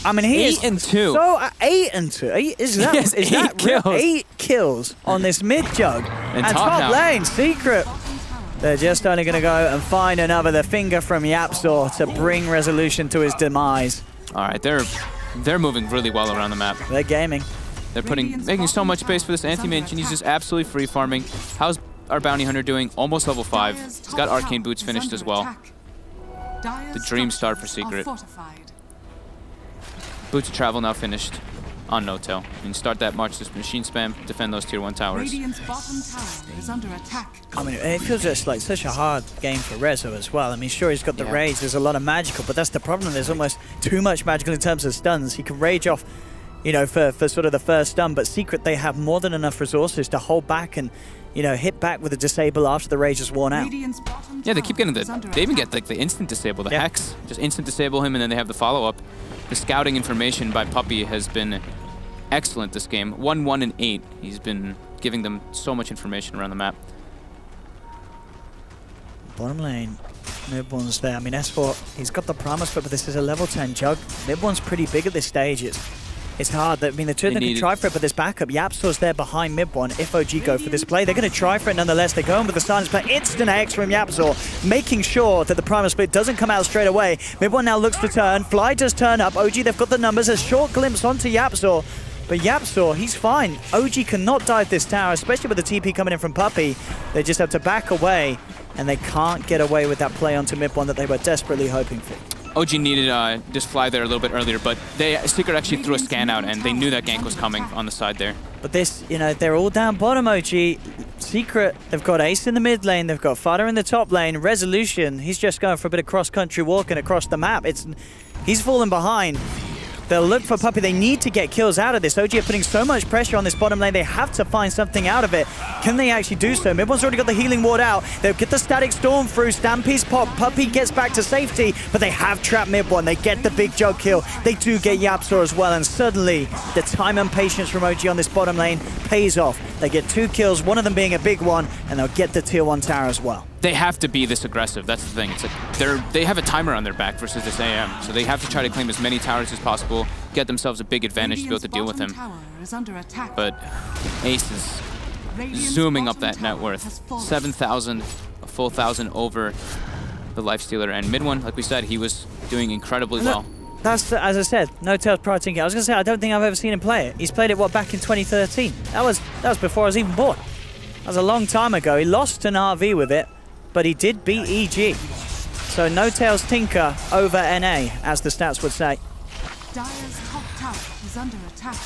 I mean, he 8 and 2. So 8 and 2. Is that, yes, is that kills. 8 kills on this mid Jug? And top lane, Secret. They're just only going to go and find another. The finger from Yapsor to bring Resolution to his demise. All right, they're moving really well around the map. They're gaming. They're making so much space for this anti-mage, and he's just absolutely free farming. How's our Bounty Hunter doing? Almost level 5. He's got Arcane Boots finished as well. The dream start for Secret. Boots of Travel now finished on No-Tail. You can start that March to Machine Spam, defend those tier 1 towers. Radiant's bottom tower is under attack. I mean, it feels just like such a hard game for Rezo as well. I mean, sure, he's got the rage. There's a lot of magical, but that's the problem. There's almost too much magical in terms of stuns. He can rage off, you know, for sort of the first stun, but Secret, they have more than enough resources to hold back and, you know, hit back with a disable after the rage is worn out. Yeah, they keep getting they even get like the instant disable, the Hex. Just instant disable him, and then they have the follow-up. The scouting information by Puppy has been excellent this game. 1, 1, and 8. He's been giving them so much information around the map. Bottom lane, mid one's there. I mean, S4, he's got the promise, but this is a level 10 Jug. Mid one's pretty big at this stage. It's hard. I mean, the two of them can try for it, but there's backup. Yapsor's there behind mid one. If OG go for this play, they're going to try for it nonetheless. They're going with the silence play. Instant X from Yapsor, making sure that the primal split doesn't come out straight away. Mid one now looks to turn. Fly does turn up. OG, they've got the numbers. A short glimpse onto Yapsor. But Yapsor, he's fine. OG cannot dive this tower, especially with the TP coming in from Puppy. They just have to back away, and they can't get away with that play onto mid one that they were desperately hoping for. OG needed just fly there a little bit earlier, but Secret actually threw a scan out, and they knew that gank was coming on the side there. But this, you know, they're all down bottom, OG. Secret, they've got Ace in the mid lane, they've got Fada in the top lane. Resolution, he's just going for a bit of cross-country walking across the map. He's fallen behind. They'll look for Puppey. They need to get kills out of this. OG are putting so much pressure on this bottom lane. They have to find something out of it. Can they actually do so? Mid-one's already got the healing ward out. They'll get the static storm through. Stampede's pop. Puppey gets back to safety, but they have trapped mid-one. They get the big jug kill. They do get Yapzor as well, and suddenly the time and patience from OG on this bottom lane pays off. They get 2 kills, one of them being a big one, and they'll get the tier 1 tower as well. They have to be this aggressive. That's the thing. It's like they have a timer on their back versus this AM, so they have to try to claim as many towers as possible, get themselves a big advantage to be able to deal with him. But Ace is zooming up that net worth. 7,000, a full 1,000 over the Lifestealer, and mid-one, like we said, he was doing incredibly well. That's, as I said, No-Tail's Pride Tinker. I was going to say, I don't think I've ever seen him play it. He's played it, what, back in 2013? That was before I was even born. That was a long time ago. He lost an RV with it, but he did beat EG. So No-Tail's Tinker over NA, as the stats would say. Dire's top tower is under attack.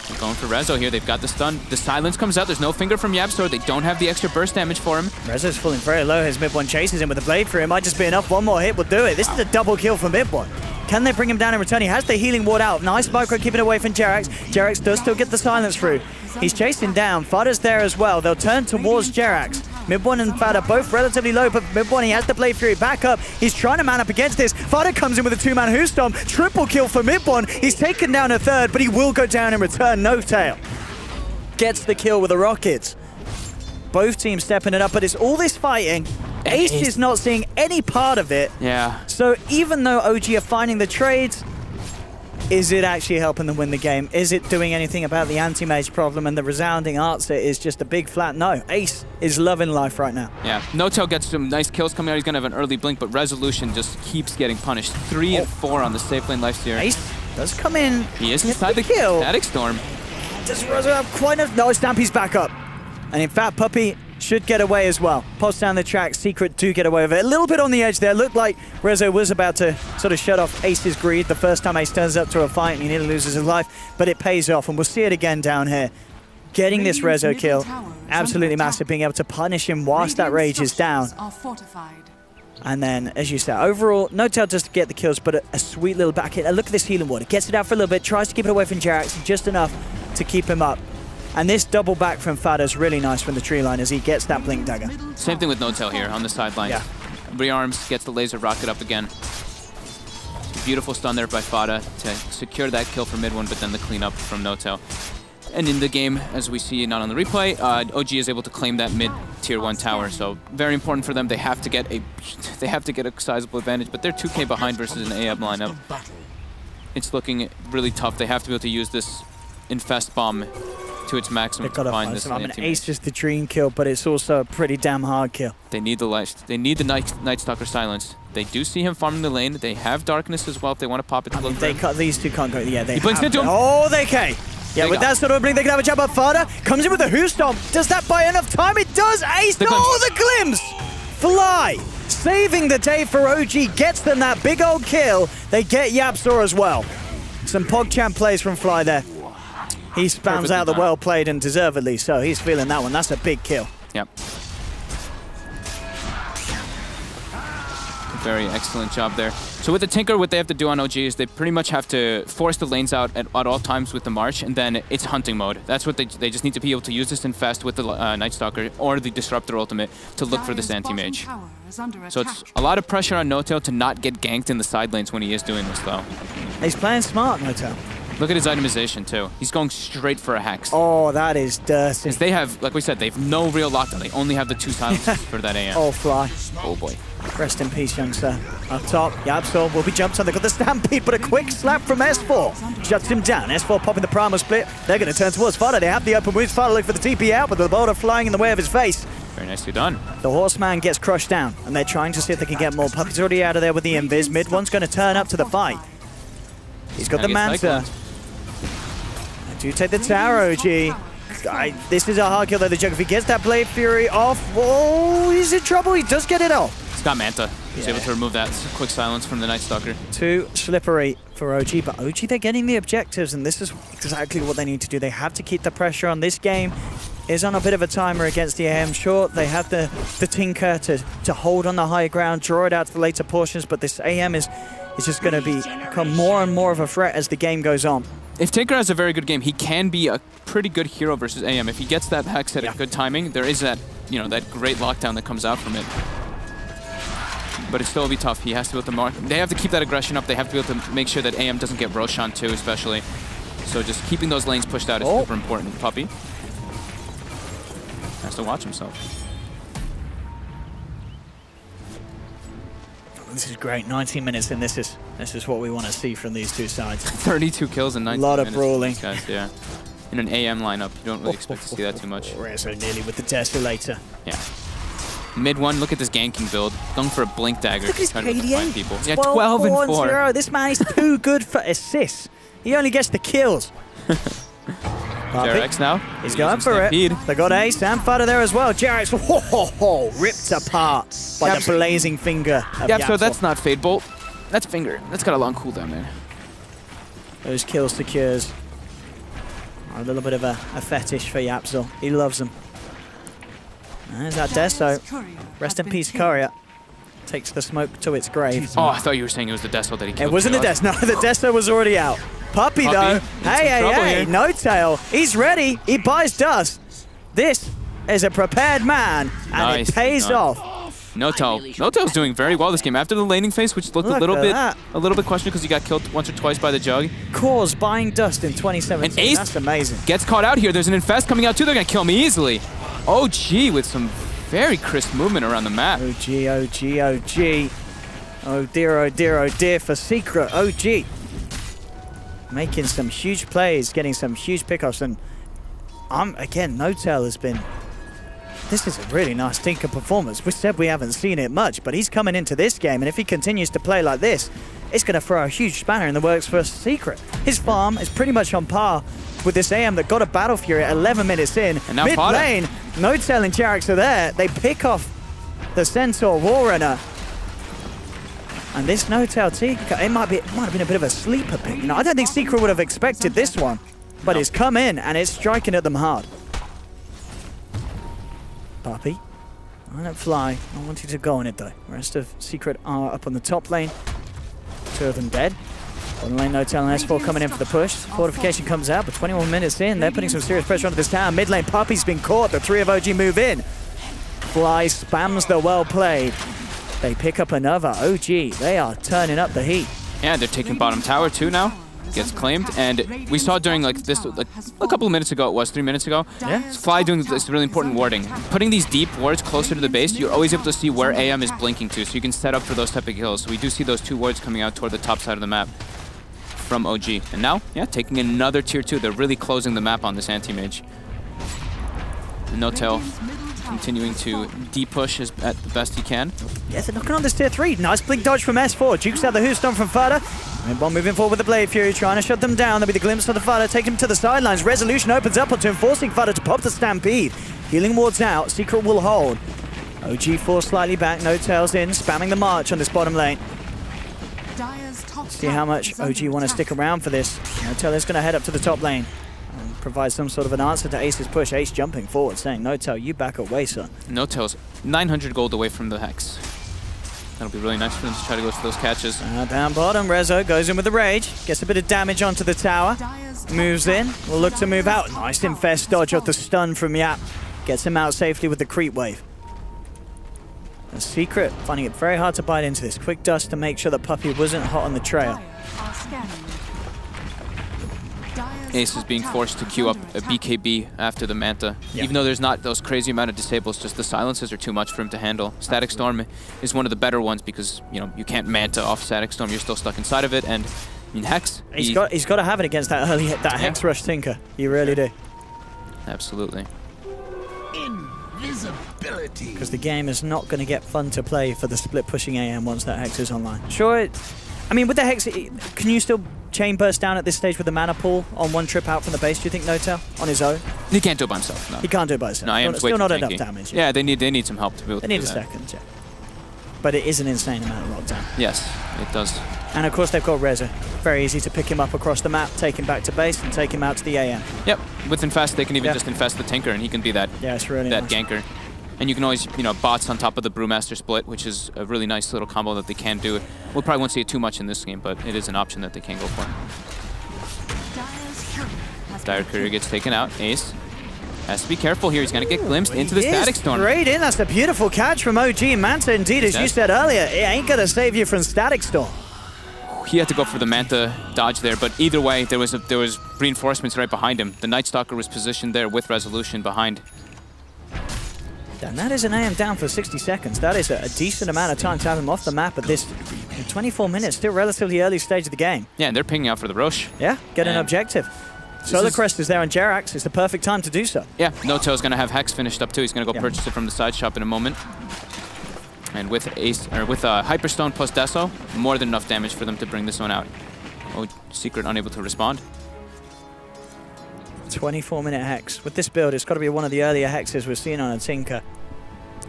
They're going for Rezo here. They've got the stun. The silence comes out. There's no finger from Yapzor. They don't have the extra burst damage for him. Rezo's falling very low. His mid-one chases him with a blade through. It might just be enough. One more hit will do it. This is a double kill for mid-one. Can they bring him down in return? He has the healing ward out. Nice micro keeping away from Jerax. Jerax does still get the silence through. He's chasing down. Fada's there as well. They'll turn towards Jerax. Mid-one and Fada both relatively low, but mid-one, he has the blade through. Back up. He's trying to man up against this. Fada comes in with a 2-man Hoostomp. Triple kill for mid-one. He's taken down a third, but he will go down in return. No-Tail gets the kill with the rockets. Both teams stepping it up, but it's all this fighting. Ace is not seeing any part of it. Yeah. So even though OG are finding the trades, is it actually helping them win the game? Is it doing anything about the anti-mage problem? And the resounding answer is just a big flat no. Ace is loving life right now. Yeah, No-Tail gets some nice kills coming out. He's going to have an early blink, but Resolution just keeps getting punished. 3 and 4 on the safe lane Lifestealer. Ace does come in. He is inside the kill. Static Storm. Does Rezo have quite enough? No, Stampy's back up. And in fact, Puppey should get away as well. Pops down the track. Secret do get away with it. A little bit on the edge there. Looked like Rezo was about to sort of shut off Ace's greed the first time Ace turns up to a fight and he nearly loses his life. But it pays off, and we'll see it again down here. Getting this Rezo kill, absolutely massive. Being able to punish him whilst that rage is down. And then, as you said, overall, No-Tail does get the kills, but a sweet little back hit. Look at this healing ward. It gets it out for a little bit, tries to keep it away from Jerax, just enough to keep him up. And this double back from Fada is really nice from the tree line as he gets that blink dagger. Same thing with No-Tail here on the sideline. Yeah. Rearms, gets the laser rocket up again. Beautiful stun there by Fada to secure that kill for mid-one, but then the cleanup from No-Tail. And in the game, as we see not on the replay, OG is able to claim that mid-tier 1 tower. So very important for them. They have to get a sizable advantage, but they're 2K behind versus an AM lineup. It's looking really tough. They have to be able to use this infest bomb to its maximum to find this anti-mage. Ace is the dream kill, but it's also a pretty damn hard kill. They need the Night Stalker silence. They do see him farming the lane. They have darkness as well if they want to pop it to look. These two can't go. Yeah, they he blinks into him. Oh, they can. Yeah, with that sort of blink, they can have a jump up. Fada comes in with a Hoostomp. Does that buy enough time? It does. Ace. The glimpse. Fly. Saving the day for OG. Gets them that big old kill. They get Yapzor as well. Some PogChamp plays from Fly there. He spams out the well played and deservedly so. He's feeling that one. That's a big kill. Yep. Very excellent job there. So with the Tinker, what they have to do on OG is they pretty much have to force the lanes out at all times with the March, and then it's hunting mode. That's what they just need to be able to use this infest with the Night Stalker or the Disruptor ultimate to look for this anti-mage. So it's a lot of pressure on No-Tail to not get ganked in the side lanes when he is doing this, though. He's playing smart, No-Tail. Look at his itemization, too. He's going straight for a Hex. Oh, that is dirty. Because they have, like we said, they have no real lockdown. They only have the 2 silences for that AM. Oh, Fly. Oh, boy. Rest in peace, young sir. Up top, Yapzor will be jumped on. They've got the Stampede, but a quick slap from S4. Shuts him down. S4 popping the Primal Split. They're going to turn towards Fada. They have the open wounds. Fada look for the TP out, but the boulder flying in the way of his face. Very nicely done. The Horseman gets crushed down, and they're trying to see if they can get more. Puppey's already out of there with the Invis. Mid-one's going to turn up to the fight. He's got the Manta. Do take the tower, OG. This is a hard kill though, the Jug. If he gets that Blade Fury off, whoa, he's in trouble. He does get it off. He's got Manta. He's able to remove that quick silence from the Night Stalker. Too slippery for OG, but OG, they're getting the objectives, and this is exactly what they need to do. They have to keep the pressure on. This game is on a bit of a timer against the AM. Sure, they have the Tinker to hold on the high ground, draw it out to the later portions, but this AM is is just going to become more and more of a threat as the game goes on. If Tinker has a very good game, he can be a pretty good hero versus AM. If he gets that Hex at a good timing, there is that, you know, that great lockdown that comes out from it. But it still will be tough. He has to be able to mark. They have to keep that aggression up. They have to be able to make sure that AM doesn't get Roshan too, especially. So just keeping those lanes pushed out is super important. Puppy has to watch himself. This is great. 19 minutes in. This is what we want to see from these two sides. 32 kills in 19 minutes. A lot of brawling. Guys, yeah. In an AM lineup, you don't really expect to see that too much. Rezo nearly with the desolator. Yeah. Mid one, look at this ganking build. Going for a blink dagger. Look at his KDA. People. Yeah, 12 and 4. 0. This man is too good for assists. He only gets the kills. Jarex now. He's going for it. They got Ace and Fada there as well. Jarex, ripped apart by the blazing finger of Yeah, Yapzor. so that's not Fade Bolt. That's Finger. That's got a long cooldown there. Those kill secures. A little bit of a fetish for Yapzor. He loves them. There's that Deso. Rest in peace, Courier. Takes the smoke to its grave. Oh, I thought you were saying it was the Deso that he killed. It wasn't the Deso. No, the Deso was already out. Puppy though. Hey, No Tail. He's ready. He buys dust. This is a prepared man, and it pays off. No Tail's doing very well this game after the laning phase, which looked a little bit questionable because he got killed once or twice by the Jug. Cause buying dust in 2017. And Ace that's amazing. Gets caught out here. There's an Infest coming out too. They're gonna kill me easily. OG with some very crisp movement around the map. OG. Oh dear for Secret. OG. Making some huge plays, getting some huge pickoffs, and again, No Tail has been. This is a really nice Tinker performance. We said we haven't seen it much, but he's coming into this game, and if he continues to play like this, it's going to throw a huge spanner in the works for Secret. His farm is pretty much on par with this AM that got a Battle Fury at 11 minutes in. And now mid lane, No Tail and Jarex are there. They pick off the Centaur Warrunner. And this No Tail team, it might have been a bit of a sleeper pick. You know, I don't think Secret would have expected this one, but it's come in and it's striking at them hard. Puppy, I don't fly. I want you to go on it though. The rest of Secret are up on the top lane. Two of them dead. Bottom lane, No Tail and S4 coming in for the push. Fortification comes out, but 21 minutes in, they're putting some serious pressure onto this tower. Mid lane, Puppy's been caught. The three of OG move in. Fly spams the well played. They pick up another. OG, they are turning up the heat. Yeah, they're taking bottom tower too now. Gets claimed, and we saw during like this, like a couple of minutes ago, it was 3 minutes ago. Yeah. Fly doing this really important warding. Putting these deep wards closer to the base, you're always able to see where AM is blinking to, so you can set up for those type of kills. So we do see those two wards coming out toward the top side of the map from OG. And now, yeah, taking another tier 2. They're really closing the map on this anti-mage. No Tail continuing to D-push at the best he can. Yes, they're knocking on this tier 3. Nice blink dodge from S4. Jukes out the Hooston from Fada. And Bond moving forward with the Blade Fury, trying to shut them down. There'll be the glimpse of the Fada, take him to the sidelines. Resolution opens up onto him, forcing Fada to pop the Stampede. Healing wards out, Secret will hold. OG forced slightly back, No Tails in, spamming the march on this bottom lane. See how much OG want to stick around for this. No Tail is going to head up to the top lane. Provide some sort of an answer to Ace's push. Ace jumping forward, saying, No Tail, you back away, son. No Tail's 900 gold away from the Hex. That'll be really nice for them to try to go for those catches. Down bottom, Rezo goes in with the Rage. Gets a bit of damage onto the tower. Moves in. Will look to move out. Nice Infest dodge off the stun from Yap. Gets him out safely with the creep wave. A Secret, finding it very hard to bite into this. Quick dust to make sure that Puppy wasn't hot on the trail. Ace is being forced to queue up a BKB after the Manta. Yeah. Even though there's not those crazy amount of disables, just the silences are too much for him to handle. Static Storm is one of the better ones because, you know, you can't Manta off Static Storm, you're still stuck inside of it, and I mean, Hex... He's got to have it against that early hit, that Hex Rush Tinker. You really do. Absolutely. Invisibility. Because the game is not going to get fun to play for the split pushing AM once that Hex is online. Sure, I mean, with the Hex, can you still chain burst down at this stage with the mana pool on one trip out from the base, do you think, No Tail, on his own? He can't do it by himself, no. He can't do it by himself. No, I am still not enough damage. Yeah, they need some help to be able to do that. They need a second, yeah. But it is an insane amount of lockdown. Yes, it does. And of course they've got Reza. Very easy to pick him up across the map, take him back to base, and take him out to the AM. Yep, with Infest they can even just infest the Tinker and he can be that, it's really that nice. ganker. And you can always, you know, bots on top of the Brewmaster split, which is a really nice little combo that they can do. We probably won't see it too much in this game, but it is an option that they can go for. Dire Courier gets taken out. Ace has to be careful here. He's going to get glimpsed into the Static Storm. Straight in. That's a beautiful catch from OG. Manta, indeed, as you said earlier, it ain't going to save you from Static Storm. He had to go for the Manta dodge there, but either way, there was reinforcements right behind him. The Night Stalker was positioned there with Resolution behind. And that is an AM down for 60 seconds. That is a decent amount of time to have him off the map at this 24 minutes, still relatively early stage of the game. Yeah, and they're pinging out for the Roche. Yeah, get an objective. Solar Crest is there on Jerax. It's the perfect time to do so. Yeah, No-Tail's going to have Hex finished up too. He's going to go purchase it from the side shop in a moment. And with Hyperstone plus Deso, more than enough damage for them to bring this one out. Oh, Secret unable to respond. 24-minute Hex. With this build, it's got to be one of the earlier Hexes we've seen on a Tinker.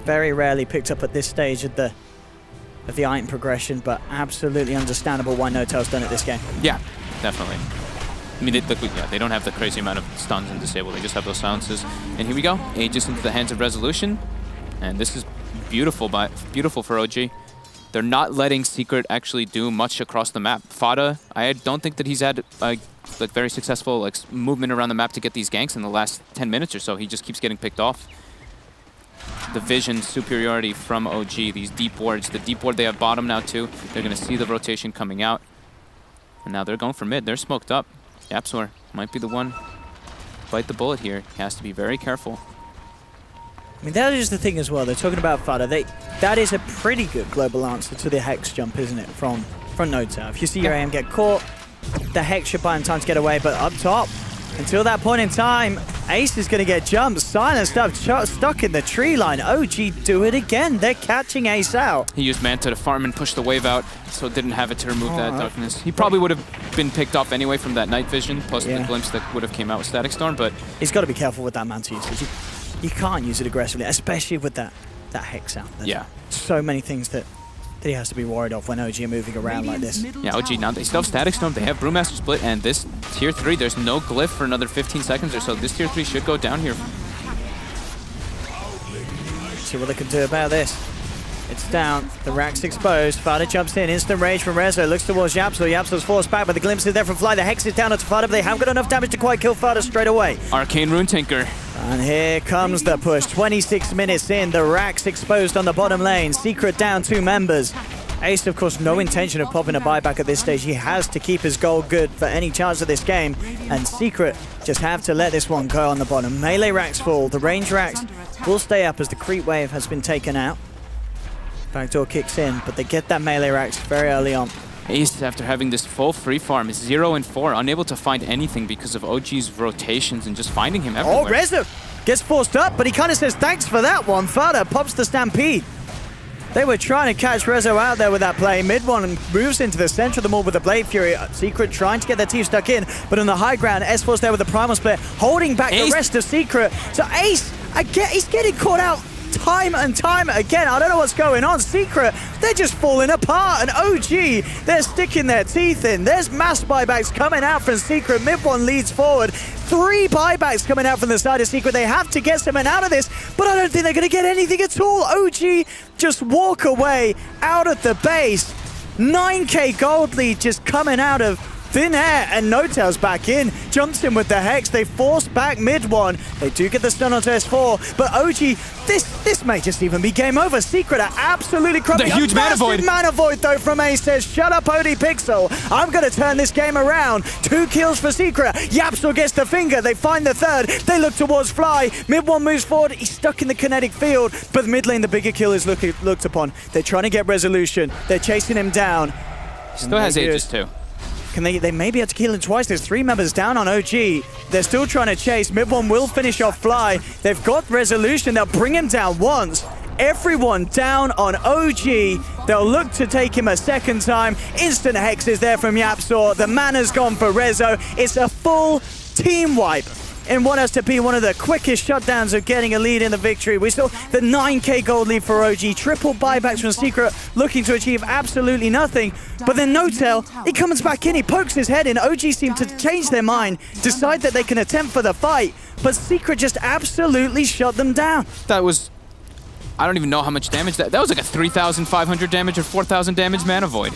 Very rarely picked up at this stage of the item progression, but absolutely understandable why No-Tail's done it this game. Yeah, definitely. I mean, they don't have the crazy amount of stuns and disable. They just have those silences. And here we go. Aegis into the hands of Resolution. And this is beautiful for OG. They're not letting Secret actually do much across the map. Fada, I don't think that he's had like very successful movement around the map to get these ganks in the last 10 minutes or so. He just keeps getting picked off. The vision superiority from OG, these deep wards. The deep ward they have bottom now too. They're going to see the rotation coming out. And now they're going for mid. They're smoked up. Yapsor might be the one bite the bullet here. He has to be very careful. I mean, that is the thing as well. They're talking about Fada. That is a pretty good global answer to the Hex jump, isn't it, from No-Tail. If you see your AM get caught, the Hex should buy him time to get away. But up top, until that point in time, Ace is going to get jumped, silenced up, stuck in the tree line. OG do it again. They're catching Ace out. He used Manta to farm and push the wave out, so didn't have it to remove that darkness. He probably would have been picked off anyway from that night vision, plus the glimpse that would have came out with Static Storm, but... He's got to be careful with that Manta usage. You can't use it aggressively, especially with that Hex out. There's so many things that he has to be worried of when OG are moving around like this. Yeah, OG now, they still have Static Storm, they have Brewmaster Split, and this Tier 3, there's no glyph for another 15 seconds or so. This Tier 3 should go down here. See what they can do about this. It's down, the rack's exposed, Fada jumps in, instant rage from Rezo, looks towards Yapsor, Yapsor's forced back, but the glimpse is there from Fly, the Hex is down onto Fada, but they haven't got enough damage to quite kill Fada straight away. Arcane Rune Tinker. And here comes the push, 26 minutes in, the rack's exposed on the bottom lane, Secret down 2 members. Ace, of course, no intention of popping a buyback at this stage. He has to keep his gold good for any chance of this game. And Secret just have to let this one go on the bottom. Melee racks fall. The range racks will stay up as the creep wave has been taken out. Backdoor kicks in, but they get that melee racks very early on. Ace, after having this full free farm, is 0 and 4, unable to find anything because of OG's rotations and just finding him everywhere. Oh, Rezo gets forced up, but he kind of says thanks for that one. Fada pops the Stampede. They were trying to catch Rezo out there with that play. Mid one moves into the center of the mall with the Blade Fury. Secret trying to get their teeth stuck in, but on the high ground, S4's there with the Primal Split, holding back the rest of Secret. So Ace, he's getting caught out time and time again. I don't know what's going on. Secret, they're just falling apart. And OG, they're sticking their teeth in. There's mass buybacks coming out from Secret. Mid one leads forward. 3 buybacks coming out from the side of Secret. They have to get someone out of this, but I don't think they're going to get anything at all. OG just walk away out of the base. 9k gold lead just coming out of thin air, and No-Tail's back in. Jumps in with the Hex. They force back mid one. They do get the stun onto S4, but OG, this may just even be game over. Secret are absolutely crumbling. The huge mana void. Mana void though from Ace says, shut up OD Pixel. I'm going to turn this game around. 2 kills for Secret. Yapsor gets the finger. They find the third. They look towards Fly. Mid one moves forward. He's stuck in the kinetic field, but mid lane the bigger kill is looked upon. They're trying to get Resolution. They're chasing him down. Still has Aegis too. Can they may be able to kill him twice. There's 3 members down on OG. They're still trying to chase. Mid one will finish off Fly. They've got Resolution. They'll bring him down once. Everyone down on OG. They'll look to take him a second time. Instant Hex is there from Yapsor. The mana's gone for Rezo. It's a full team wipe in what has to be one of the quickest shutdowns of getting a lead in the victory. We saw the 9k gold lead for OG. Triple buybacks from Secret, looking to achieve absolutely nothing. But then No-Tail, he comes back in, he pokes his head in. OG seem to change their mind, decide that they can attempt for the fight, but Secret just absolutely shut them down. That was I don't even know how much damage that was like a 3,500 damage or 4,000 damage mana void.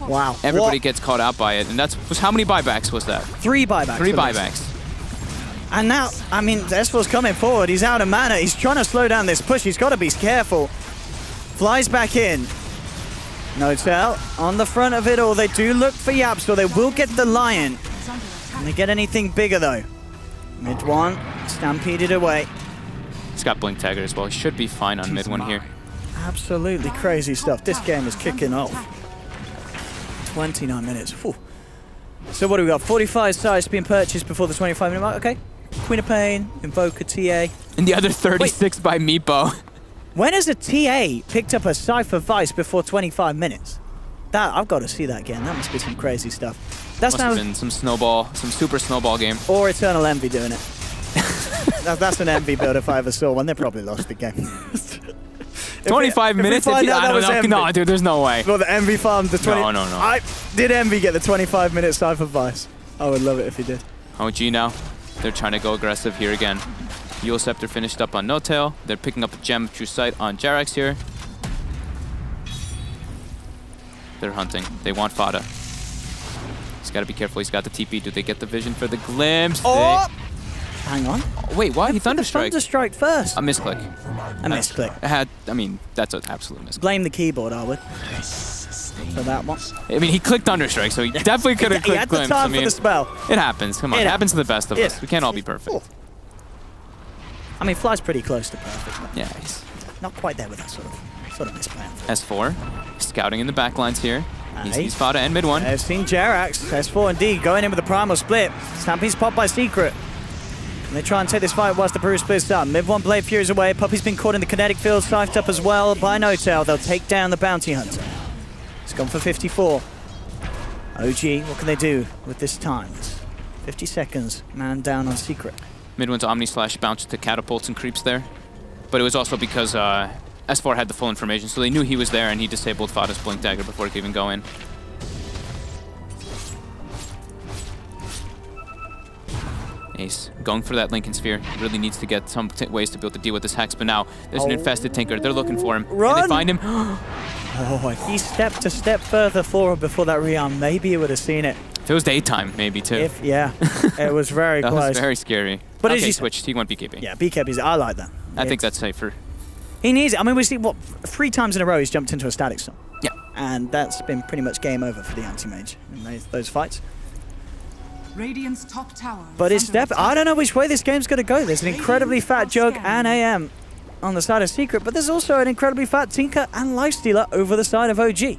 Wow. Everybody gets caught out by it, and was how many buybacks was that? 3 buybacks. 3 buybacks. And now, I mean, S4's coming forward. He's out of mana. He's trying to slow down this push. He's got to be careful. Flies back in. Notel on the front of it all. They do look for Yap, so they will get the Lion. Can they get anything bigger, though? Mid one, stampeded away. He's got Blink Tagger as well. He should be fine on mid one here. Absolutely crazy stuff. This game is kicking off. 29 minutes. Whew. So what do we got? 45 sites being purchased before the 25-minute mark. Okay. Queen of Pain, Invoker, TA. And the other 36 by Meepo. When has a TA picked up a Cypher Vice before 25 minutes? That I've got to see that again. That must be some crazy stuff. That's Must have been some super snowball game. Or Eternal Envy doing it. That's an Envy build if I ever saw one. They probably lost the game. 25 minutes? I don't know. No, dude, there's no way. Well, the Envy farmed the 20. No. Did Envy get the 25-minute Cypher Vice? I would love it if he did. OG now. They're trying to go aggressive here again. Yule Scepter finished up on No Tail. They're picking up a Gem True Sight on Jarax here. They're hunting. They want Fada. He's got to be careful. He's got the TP. Do they get the vision for the glimpse? Oh! Hang on. Oh, wait, why? He Thunderstrike. Thunderstrike first. A misclick. A misclick. I mean, that's an absolute misclick. Blame the keyboard, I would. For that one. I mean, he clicked Thunderstrike, so he definitely could have clicked Glimpse. He had the time for the spell. It happens. Come on. It happens to the best of us. We can't all be perfect. I mean, Fly's pretty close to perfect. But yeah, he's not quite there with that sort of misplan. S4 scouting in the back lines here. He sees Fada and mid one. I've seen Jarax. S4 indeed going in with the primal split. Stampy's popped by Secret. And they try and take this fight whilst the Peru splits up. Mid one Blade Fury's away. Puppy's been caught in the kinetic field, scythed up as well by No-Tail. They'll take down the Bounty Hunter. It's gone for 54. OG, what can they do with this time? 50 seconds, man down on Secret. Mid one's Omni Slash bounced to catapults and creeps there. But it was also because S4 had the full information, so they knew he was there and he disabled Fada's Blink Dagger before it could even go in. Ace going for that Lincoln Sphere. Really needs to get some ways to be able to deal with this Hex, but now there's an infested Tinker. They're looking for him. Run! And they find him. Oh, if he stepped a step further forward before that rearm, maybe he would have seen it. If it was daytime, maybe too. Yeah, it was very that close. That was very scary. But okay, he switched. He went BKB. Yeah, BKB's. I like that. I think that's safer. He needs it. I mean, we see, what, 3 times in a row he's jumped into a static stun. Yeah. And that's been pretty much game over for the anti-mage in those fights. Radiant's top tower. But it's I don't know which way this game's going to go. There's an incredibly fat Jug and AM on the side of Secret, but there's also an incredibly fat Tinker and Lifestealer over the side of OG.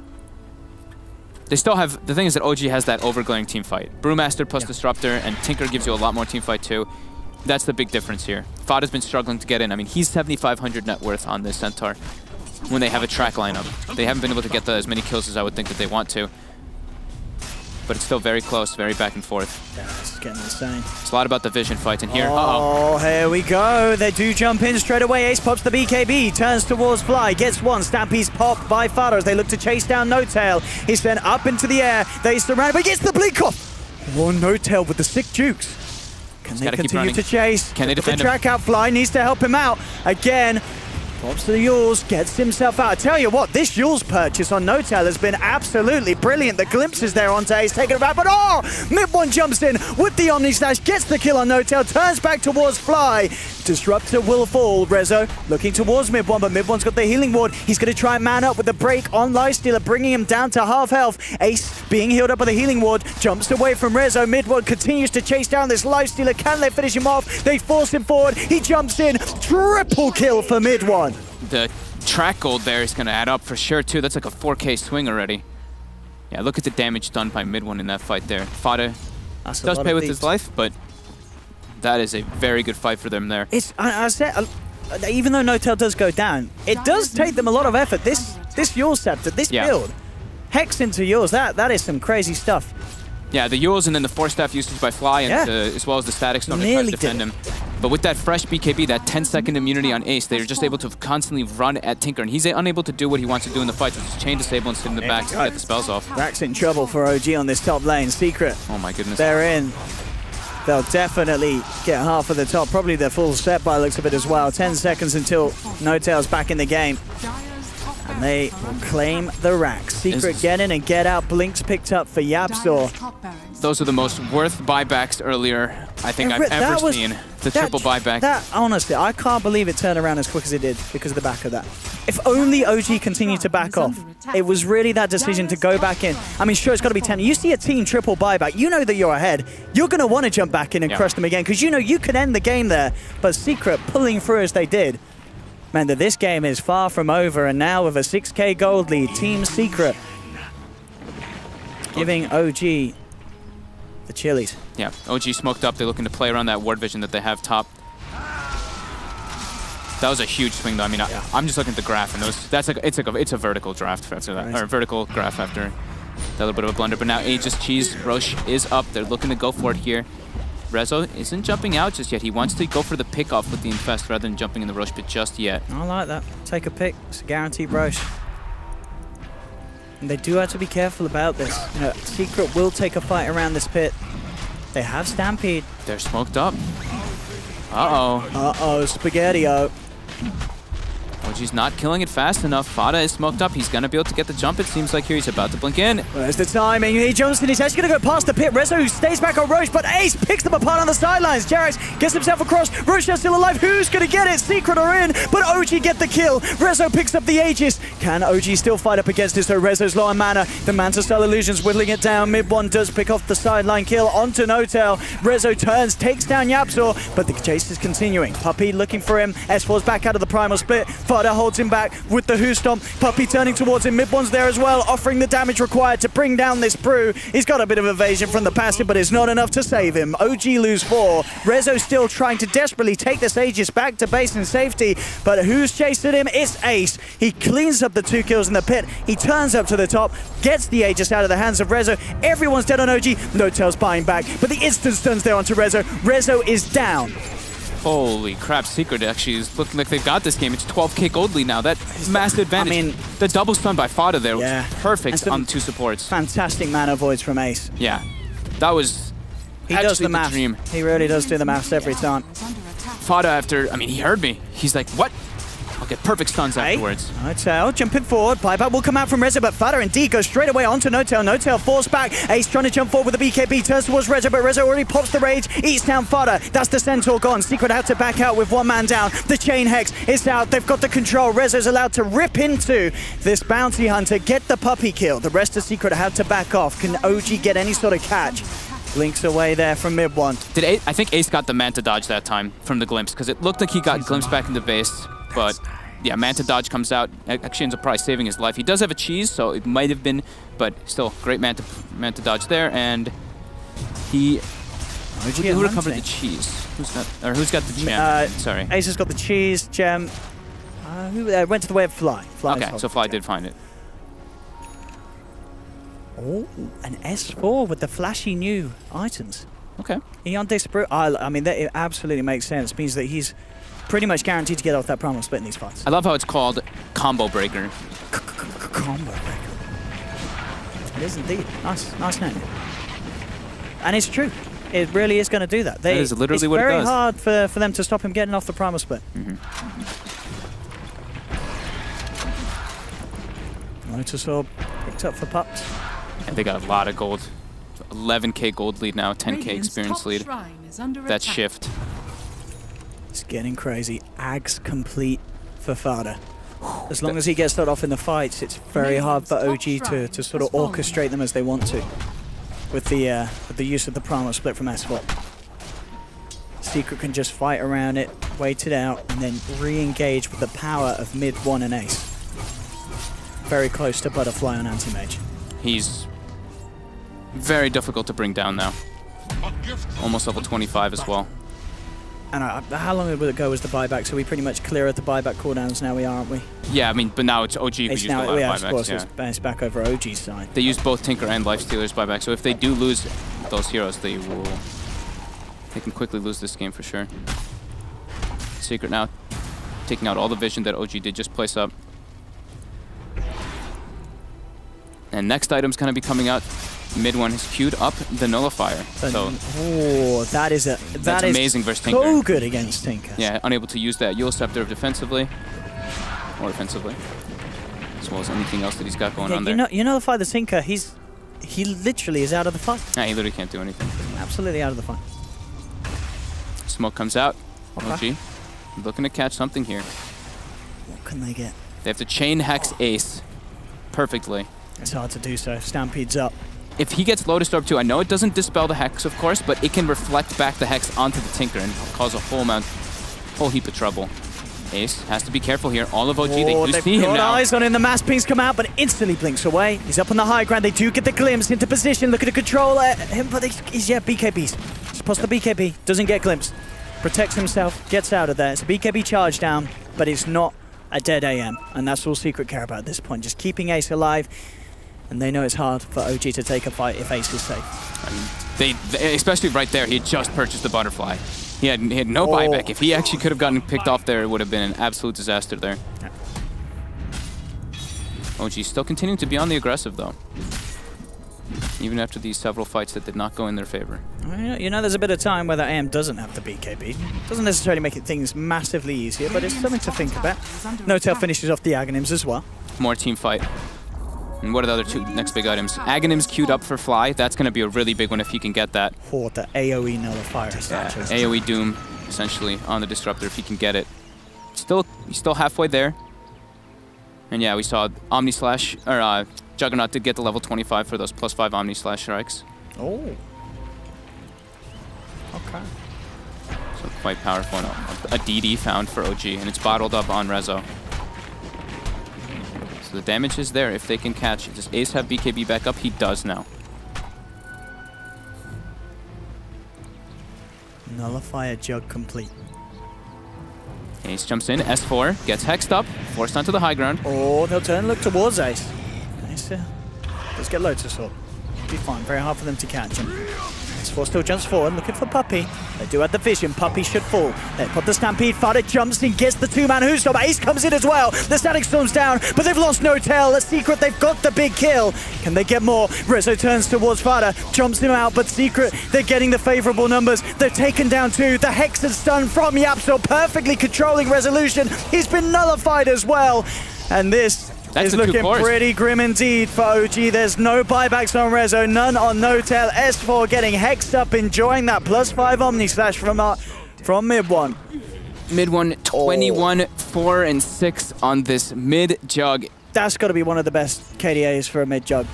They still have, the thing is that OG has that overglaring team fight. Brewmaster plus Disruptor, and Tinker gives you a lot more team fight too. That's the big difference here. Fada's been struggling to get in. I mean, he's 7,500 net worth on this Centaur when they have a track lineup. They haven't been able to get as many kills as I would think that they want to. But it's still very close, very back and forth. Yeah, this is getting insane. It's a lot about the vision fight in here. Oh, here we go. They do jump in straight away. Ace pops the BKB, turns towards Fly, gets one. Stampy's popped by Fada as they look to chase down No-Tail. He's sent up into the air. They surround, but gets the blink off. Oh, No-Tail with the sick jukes. Can they continue to chase? Can they defend him? The track out Fly needs to help him out. Again, pops to the Yules, gets himself out. I tell you what, this Yules purchase on No-Tail has been absolutely brilliant. The glimpses there on Ace taking it back, but mid one jumps in with the Omni Slash, gets the kill on No-Tail, turns back towards Fly. Disruptor will fall. Rezo looking towards mid one, but mid one's got the healing ward. He's going to try and man up with the break on Lifestealer, bringing him down to half health. Ace being healed up by the healing ward, jumps away from Rezo. Mid one continues to chase down this Lifestealer. Can they finish him off? They force him forward. He jumps in. Triple kill for mid one. The track gold there is going to add up for sure too. That's like a 4K swing already. Yeah, look at the damage done by mid one in that fight there. Fada does pay with his life, but that is a very good fight for them there. I said, even though No-Tail does go down, it does take them a lot of effort. This Yule Scepter, this build, Hex into Yules, that is some crazy stuff. Yeah, the Yules and then the Force Staff usage by Fly, and as well as the Static Stone to try to defend him. But with that fresh BKB, that 10-second immunity on Ace, they're just able to constantly run at Tinker, and he's unable to do what he wants to do in the fight, which is chain disable and sit in the back to get the spells off. Rack's in trouble for OG on this top lane. Secret. Oh my goodness. They're in. they'll definitely get half of the top, probably their full set by the looks of it as well. 10 seconds until No-Tail's back in the game. And they will claim the rack. Secret get in and get out. Blinks picked up for Yapzor. Those are the most worth buybacks earlier I think I've ever seen. The triple buyback. That, honestly, I can't believe it turned around as quick as it did because of the back of that. If only OG continued to back off. It was really that decision to go back in. I mean, sure, it's got to be 10. You see a team triple buyback, you know that you're ahead. You're going to want to jump back in and crush them again because you know you can end the game there. But Secret pulling through as they did. Man, that this game is far from over, and now with a 6K gold lead, Team Secret giving OG the chilies. Yeah, OG smoked up. They're looking to play around that ward vision that they have top. That was a huge swing, though. I mean, I'm just looking at the graph, and it's a vertical draft after that, or vertical graph after that little bit of a blunder. But now Aegis Cheese, Roche is up. They're looking to go for it here. Rezo isn't jumping out just yet. He wants to go for the pick off with the Infest rather than jumping in the Roche pit just yet. I like that. Take a pick. It's a guaranteed Roche. And they do have to be careful about this. You know, Secret will take a fight around this pit. They have Stampede. They're smoked up. Uh-oh. Uh-oh, Spaghetti-O. OG's not killing it fast enough. Fada is smoked up. He's going to be able to get the jump. It seems like here he's about to blink in. Where's the timing? He jumps in. He's actually going to go past the pit. Rezo stays back on Roche, but Ace picks them apart on the sidelines. Jerax gets himself across. Roche is still alive. Who's going to get it? Secret are in, but OG get the kill. Rezo picks up the Aegis. Can OG still fight up against this, though? Rezo's low on mana. The Manta-style illusions whittling it down. Mid one does pick off the sideline kill onto No-Tail. Rezo turns, takes down Yapzor, but the chase is continuing. Puppey looking for him. S4's back out of the primal split. Fada holds him back with the Who Stomp. Puppey turning towards him. Mid one's there as well, offering the damage required to bring down this brew. He's got a bit of evasion from the passive, but it's not enough to save him. OG lose 4. Rezo still trying to desperately take this Aegis back to base in safety, but who's chasing him? It's Ace. He cleans up the 2 kills in the pit. He turns up to the top, gets the Aegis out of the hands of Rezo. Everyone's dead on OG. No-Tail's buying back, but the instant stun's there onto Rezo. Rezo is down. Holy crap, Secret actually is looking like they've got this game. It's 12K gold lead now. That massive advantage. I mean, the double stun by Fada there was perfect on 2 supports. Fantastic mana voids from Ace. Yeah, that was he does the math. Dream. He really does do the maths every time. Fada after, I mean, he heard me. He's like, what? I'll get perfect stuns afterwards. No-Tail jumping forward. Buyback will come out from Rezo, but Fada indeed goes straight away onto No-Tail. No-Tail falls back. Ace trying to jump forward with the BKB. Turns towards Rezo, but Rezo already pops the rage. Eats down Fada. That's the Centaur gone. Secret out to back out with 1 man down. The Chain Hex is out. They've got the control. Rezo's allowed to rip into this Bounty Hunter. Get the puppy kill. The rest of Secret have to back off. Can OG get any sort of catch? Blinks away there from mid one. I think Ace got the Manta dodge that time from the glimpse, because it looked like he got glimpsed back into base, but yeah, Manta dodge comes out. Actually ends up probably saving his life. He does have a cheese, so it might have been, but still, great Manta dodge there, and he... Who recovered the cheese? Who's got the gem? Sorry. Ace has got the cheese, gem. Who went to the way of Fly. Okay, so Fly did find it. Oh, an S4 with the flashy new items. Okay. Eon Disprove. I mean, it absolutely makes sense. It means that he's pretty much guaranteed to get off that primal split in these fights. I love how it's called Combo Breaker. Combo Breaker. It is indeed. Nice name. And it's true. It really is going to do that. That is literally what it does. It's very hard for them to stop him getting off the primal split. Lotus picked up for Pups. And they got a lot of gold. 11K gold lead now, 10K experience lead. That shift. It's getting crazy. Ags complete for Fada. As long as he gets started off in the fights, it's very hard for OG to sort of orchestrate them as they want to. With the use of the primal split from S4. Secret can just fight around it, wait it out, and then re-engage with the power of mid 1 and Ace. Very close to Butterfly on Anti-Mage. He's very difficult to bring down now. Almost level 25 as well. And how long ago was the buyback? So we pretty much clear at the buyback cooldowns now, aren't we? Yeah, I mean, but now it's OG who used a lot of buybacks. Of course, it's back over OG's side. They use both Tinker and Lifestealer's buyback, so if they do lose those heroes, they can quickly lose this game for sure. Secret now taking out all the vision that OG did just place up. And next item's going to be coming out. Mid one has queued up the nullifier. So that is amazing versus Tinker. So good against Tinker. Yeah, unable to use that Yule Scepter defensively or offensively, as well as anything else that he's got going on there. You nullify the Tinker, he literally is out of the fight. Yeah, he literally can't do anything. Absolutely out of the fight. Smoke comes out. Okay. OG looking to catch something here. What can they get? They have to chain Hex Ace perfectly. It's hard to do so. Stampede's up. If he gets Lotus Orb too, I know it doesn't dispel the Hex, of course, but it can reflect back the Hex onto the Tinker and cause a whole heap of trouble. Ace has to be careful here. All of OG, they do see him now. Eyes on him. The mass pings come out, but instantly blinks away. He's up on the high ground. They do get the glimpse into position. Looking to control him, but he's BKBs. Spots the BKB. Doesn't get glimpse. Protects himself. Gets out of there. It's a BKB charge down, but it's not a dead AM. And that's all Secret care about at this point. Just keeping Ace alive. And they know it's hard for OG to take a fight if Ace is safe. And they especially right there, he had just purchased the butterfly. He had no buyback. If he actually could have gotten picked off there, it would have been an absolute disaster there. Yeah. OG still continuing to be on the aggressive, though. Even after these several fights that did not go in their favor. You know, there's a bit of time where that AM doesn't have the BKB. Doesn't necessarily make things massively easier, but it's something to think about. No-Tail finishes off the Aghanims as well. More team fight. And what are the other two next big items? Aghanims queued up for Fly. That's going to be a really big one if he can get that. Or the AoE nullifier. Yeah, AoE Doom, essentially, on the Disruptor if he can get it. He's still halfway there. And yeah, we saw Omni Slash, or Juggernaut did get the level 25 for those +5 Omni Slash strikes. Oh. Okay. So quite powerful. And a DD found for OG, and it's bottled up on Rezo. So the damage is there if they can catch it. Does Ace have BKB back up? He does now. Nullifier Jug complete. Ace jumps in, S4, gets hexed up, forced onto the high ground. Oh, they'll turn and look towards Ace. Ace, let's get Lotus Orb. Be fine, very hard for them to catch him. S4 still jumps forward, looking for Puppey. They do have the vision, Puppey should fall. They put the Stampede, Fighter jumps in, gets the two-man Whostorm. Ace comes in as well. The Static Storm's down, but they've lost No-Tail. The Secret, they've got the big kill. Can they get more? Rezo turns towards Fighter, jumps him out, but Secret, they're getting the favorable numbers. They've taken down two. The Hex and Stun from Yapso, perfectly controlling Resolution. He's been nullified as well. And this is looking pretty grim indeed for OG. There's no buybacks on Rezo, none on No-Tail. S4 getting hexed up, enjoying that +5 Omni Slash from mid one. Mid one, 21, 4, and 6 on this mid jug. That's got to be one of the best KDAs for a mid jug.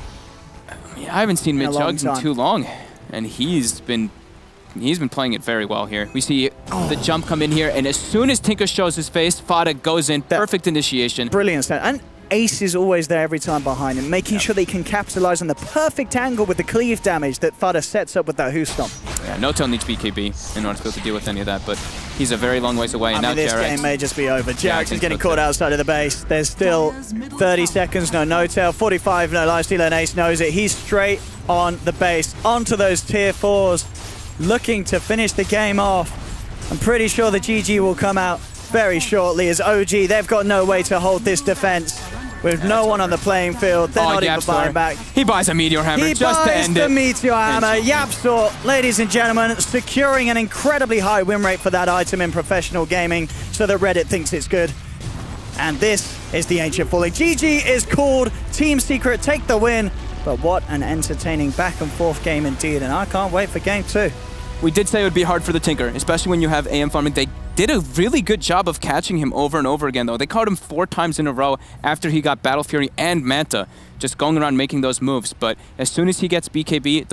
Yeah, I haven't seen mid jugs in too long, and he's been playing it very well here. We see the jump come in here, and as soon as Tinker shows his face, Fada goes in, perfect initiation. Brilliant stuff. And Ace is always there every time behind him, making sure they can capitalize on the perfect angle with the cleave damage that Fada sets up with that Whostorm. Yeah, No-Tail needs BKB in order to be able to deal with any of that, but he's a very long ways away. And now this game may just be over. Jax is getting caught outside of the base. There's still 30 seconds, No-Tail, 45, no lifesteal, and Ace knows it. He's straight on the base, onto those tier 4s, looking to finish the game off. I'm pretty sure the GG will come out very shortly as OG. They've got no way to hold this defense. With no one on the playing field, they're not even buying back. He buys a Meteor Hammer just to end it. He buys the Meteor Hammer. Yapso, ladies and gentlemen, securing an incredibly high win rate for that item in professional gaming, so that Reddit thinks it's good. And this is the Ancient Falling. GG is called. Team Secret take the win. But what an entertaining back and forth game indeed, and I can't wait for game 2. We did say it would be hard for the Tinker, especially when you have AM farming. They did a really good job of catching him over and over again, though. They caught him 4 times in a row after he got Battle Fury and Manta, just going around making those moves. But as soon as he gets BKB,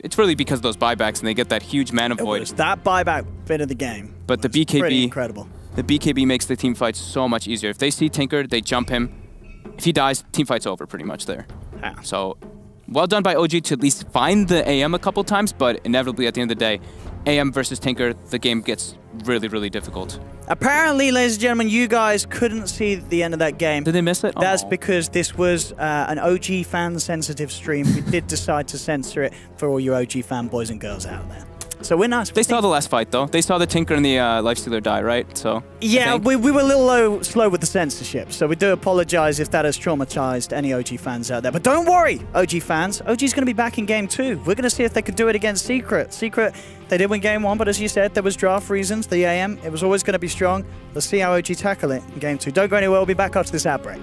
it's really because of those buybacks, and they get that huge mana void. It's that buyback bit of the game. But the BKB, pretty incredible. The BKB makes the team fight so much easier. If they see Tinker, they jump him. If he dies, team fight's over pretty much there. Yeah. So, well done by OG to at least find the AM a couple times, but inevitably at the end of the day, AM versus Tinker, the game gets really, really difficult. Apparently, ladies and gentlemen, you guys couldn't see the end of that game. Did they miss it? That's because this was an OG fan-sensitive stream. We did decide to censor it for all you OG fanboys and girls out there. So we're nice. They saw the last fight, though. They saw the Tinker and the Lifestealer die, right? So yeah, we were a little slow with the censorship, so we do apologize if that has traumatized any OG fans out there. But don't worry, OG fans. OG's going to be back in Game 2. We're going to see if they can do it against Secret. Secret, they did win Game 1, but as you said, there was draft reasons. The AM, it was always going to be strong. Let's see how OG tackle it in Game 2. Don't go anywhere. We'll be back after this outbreak.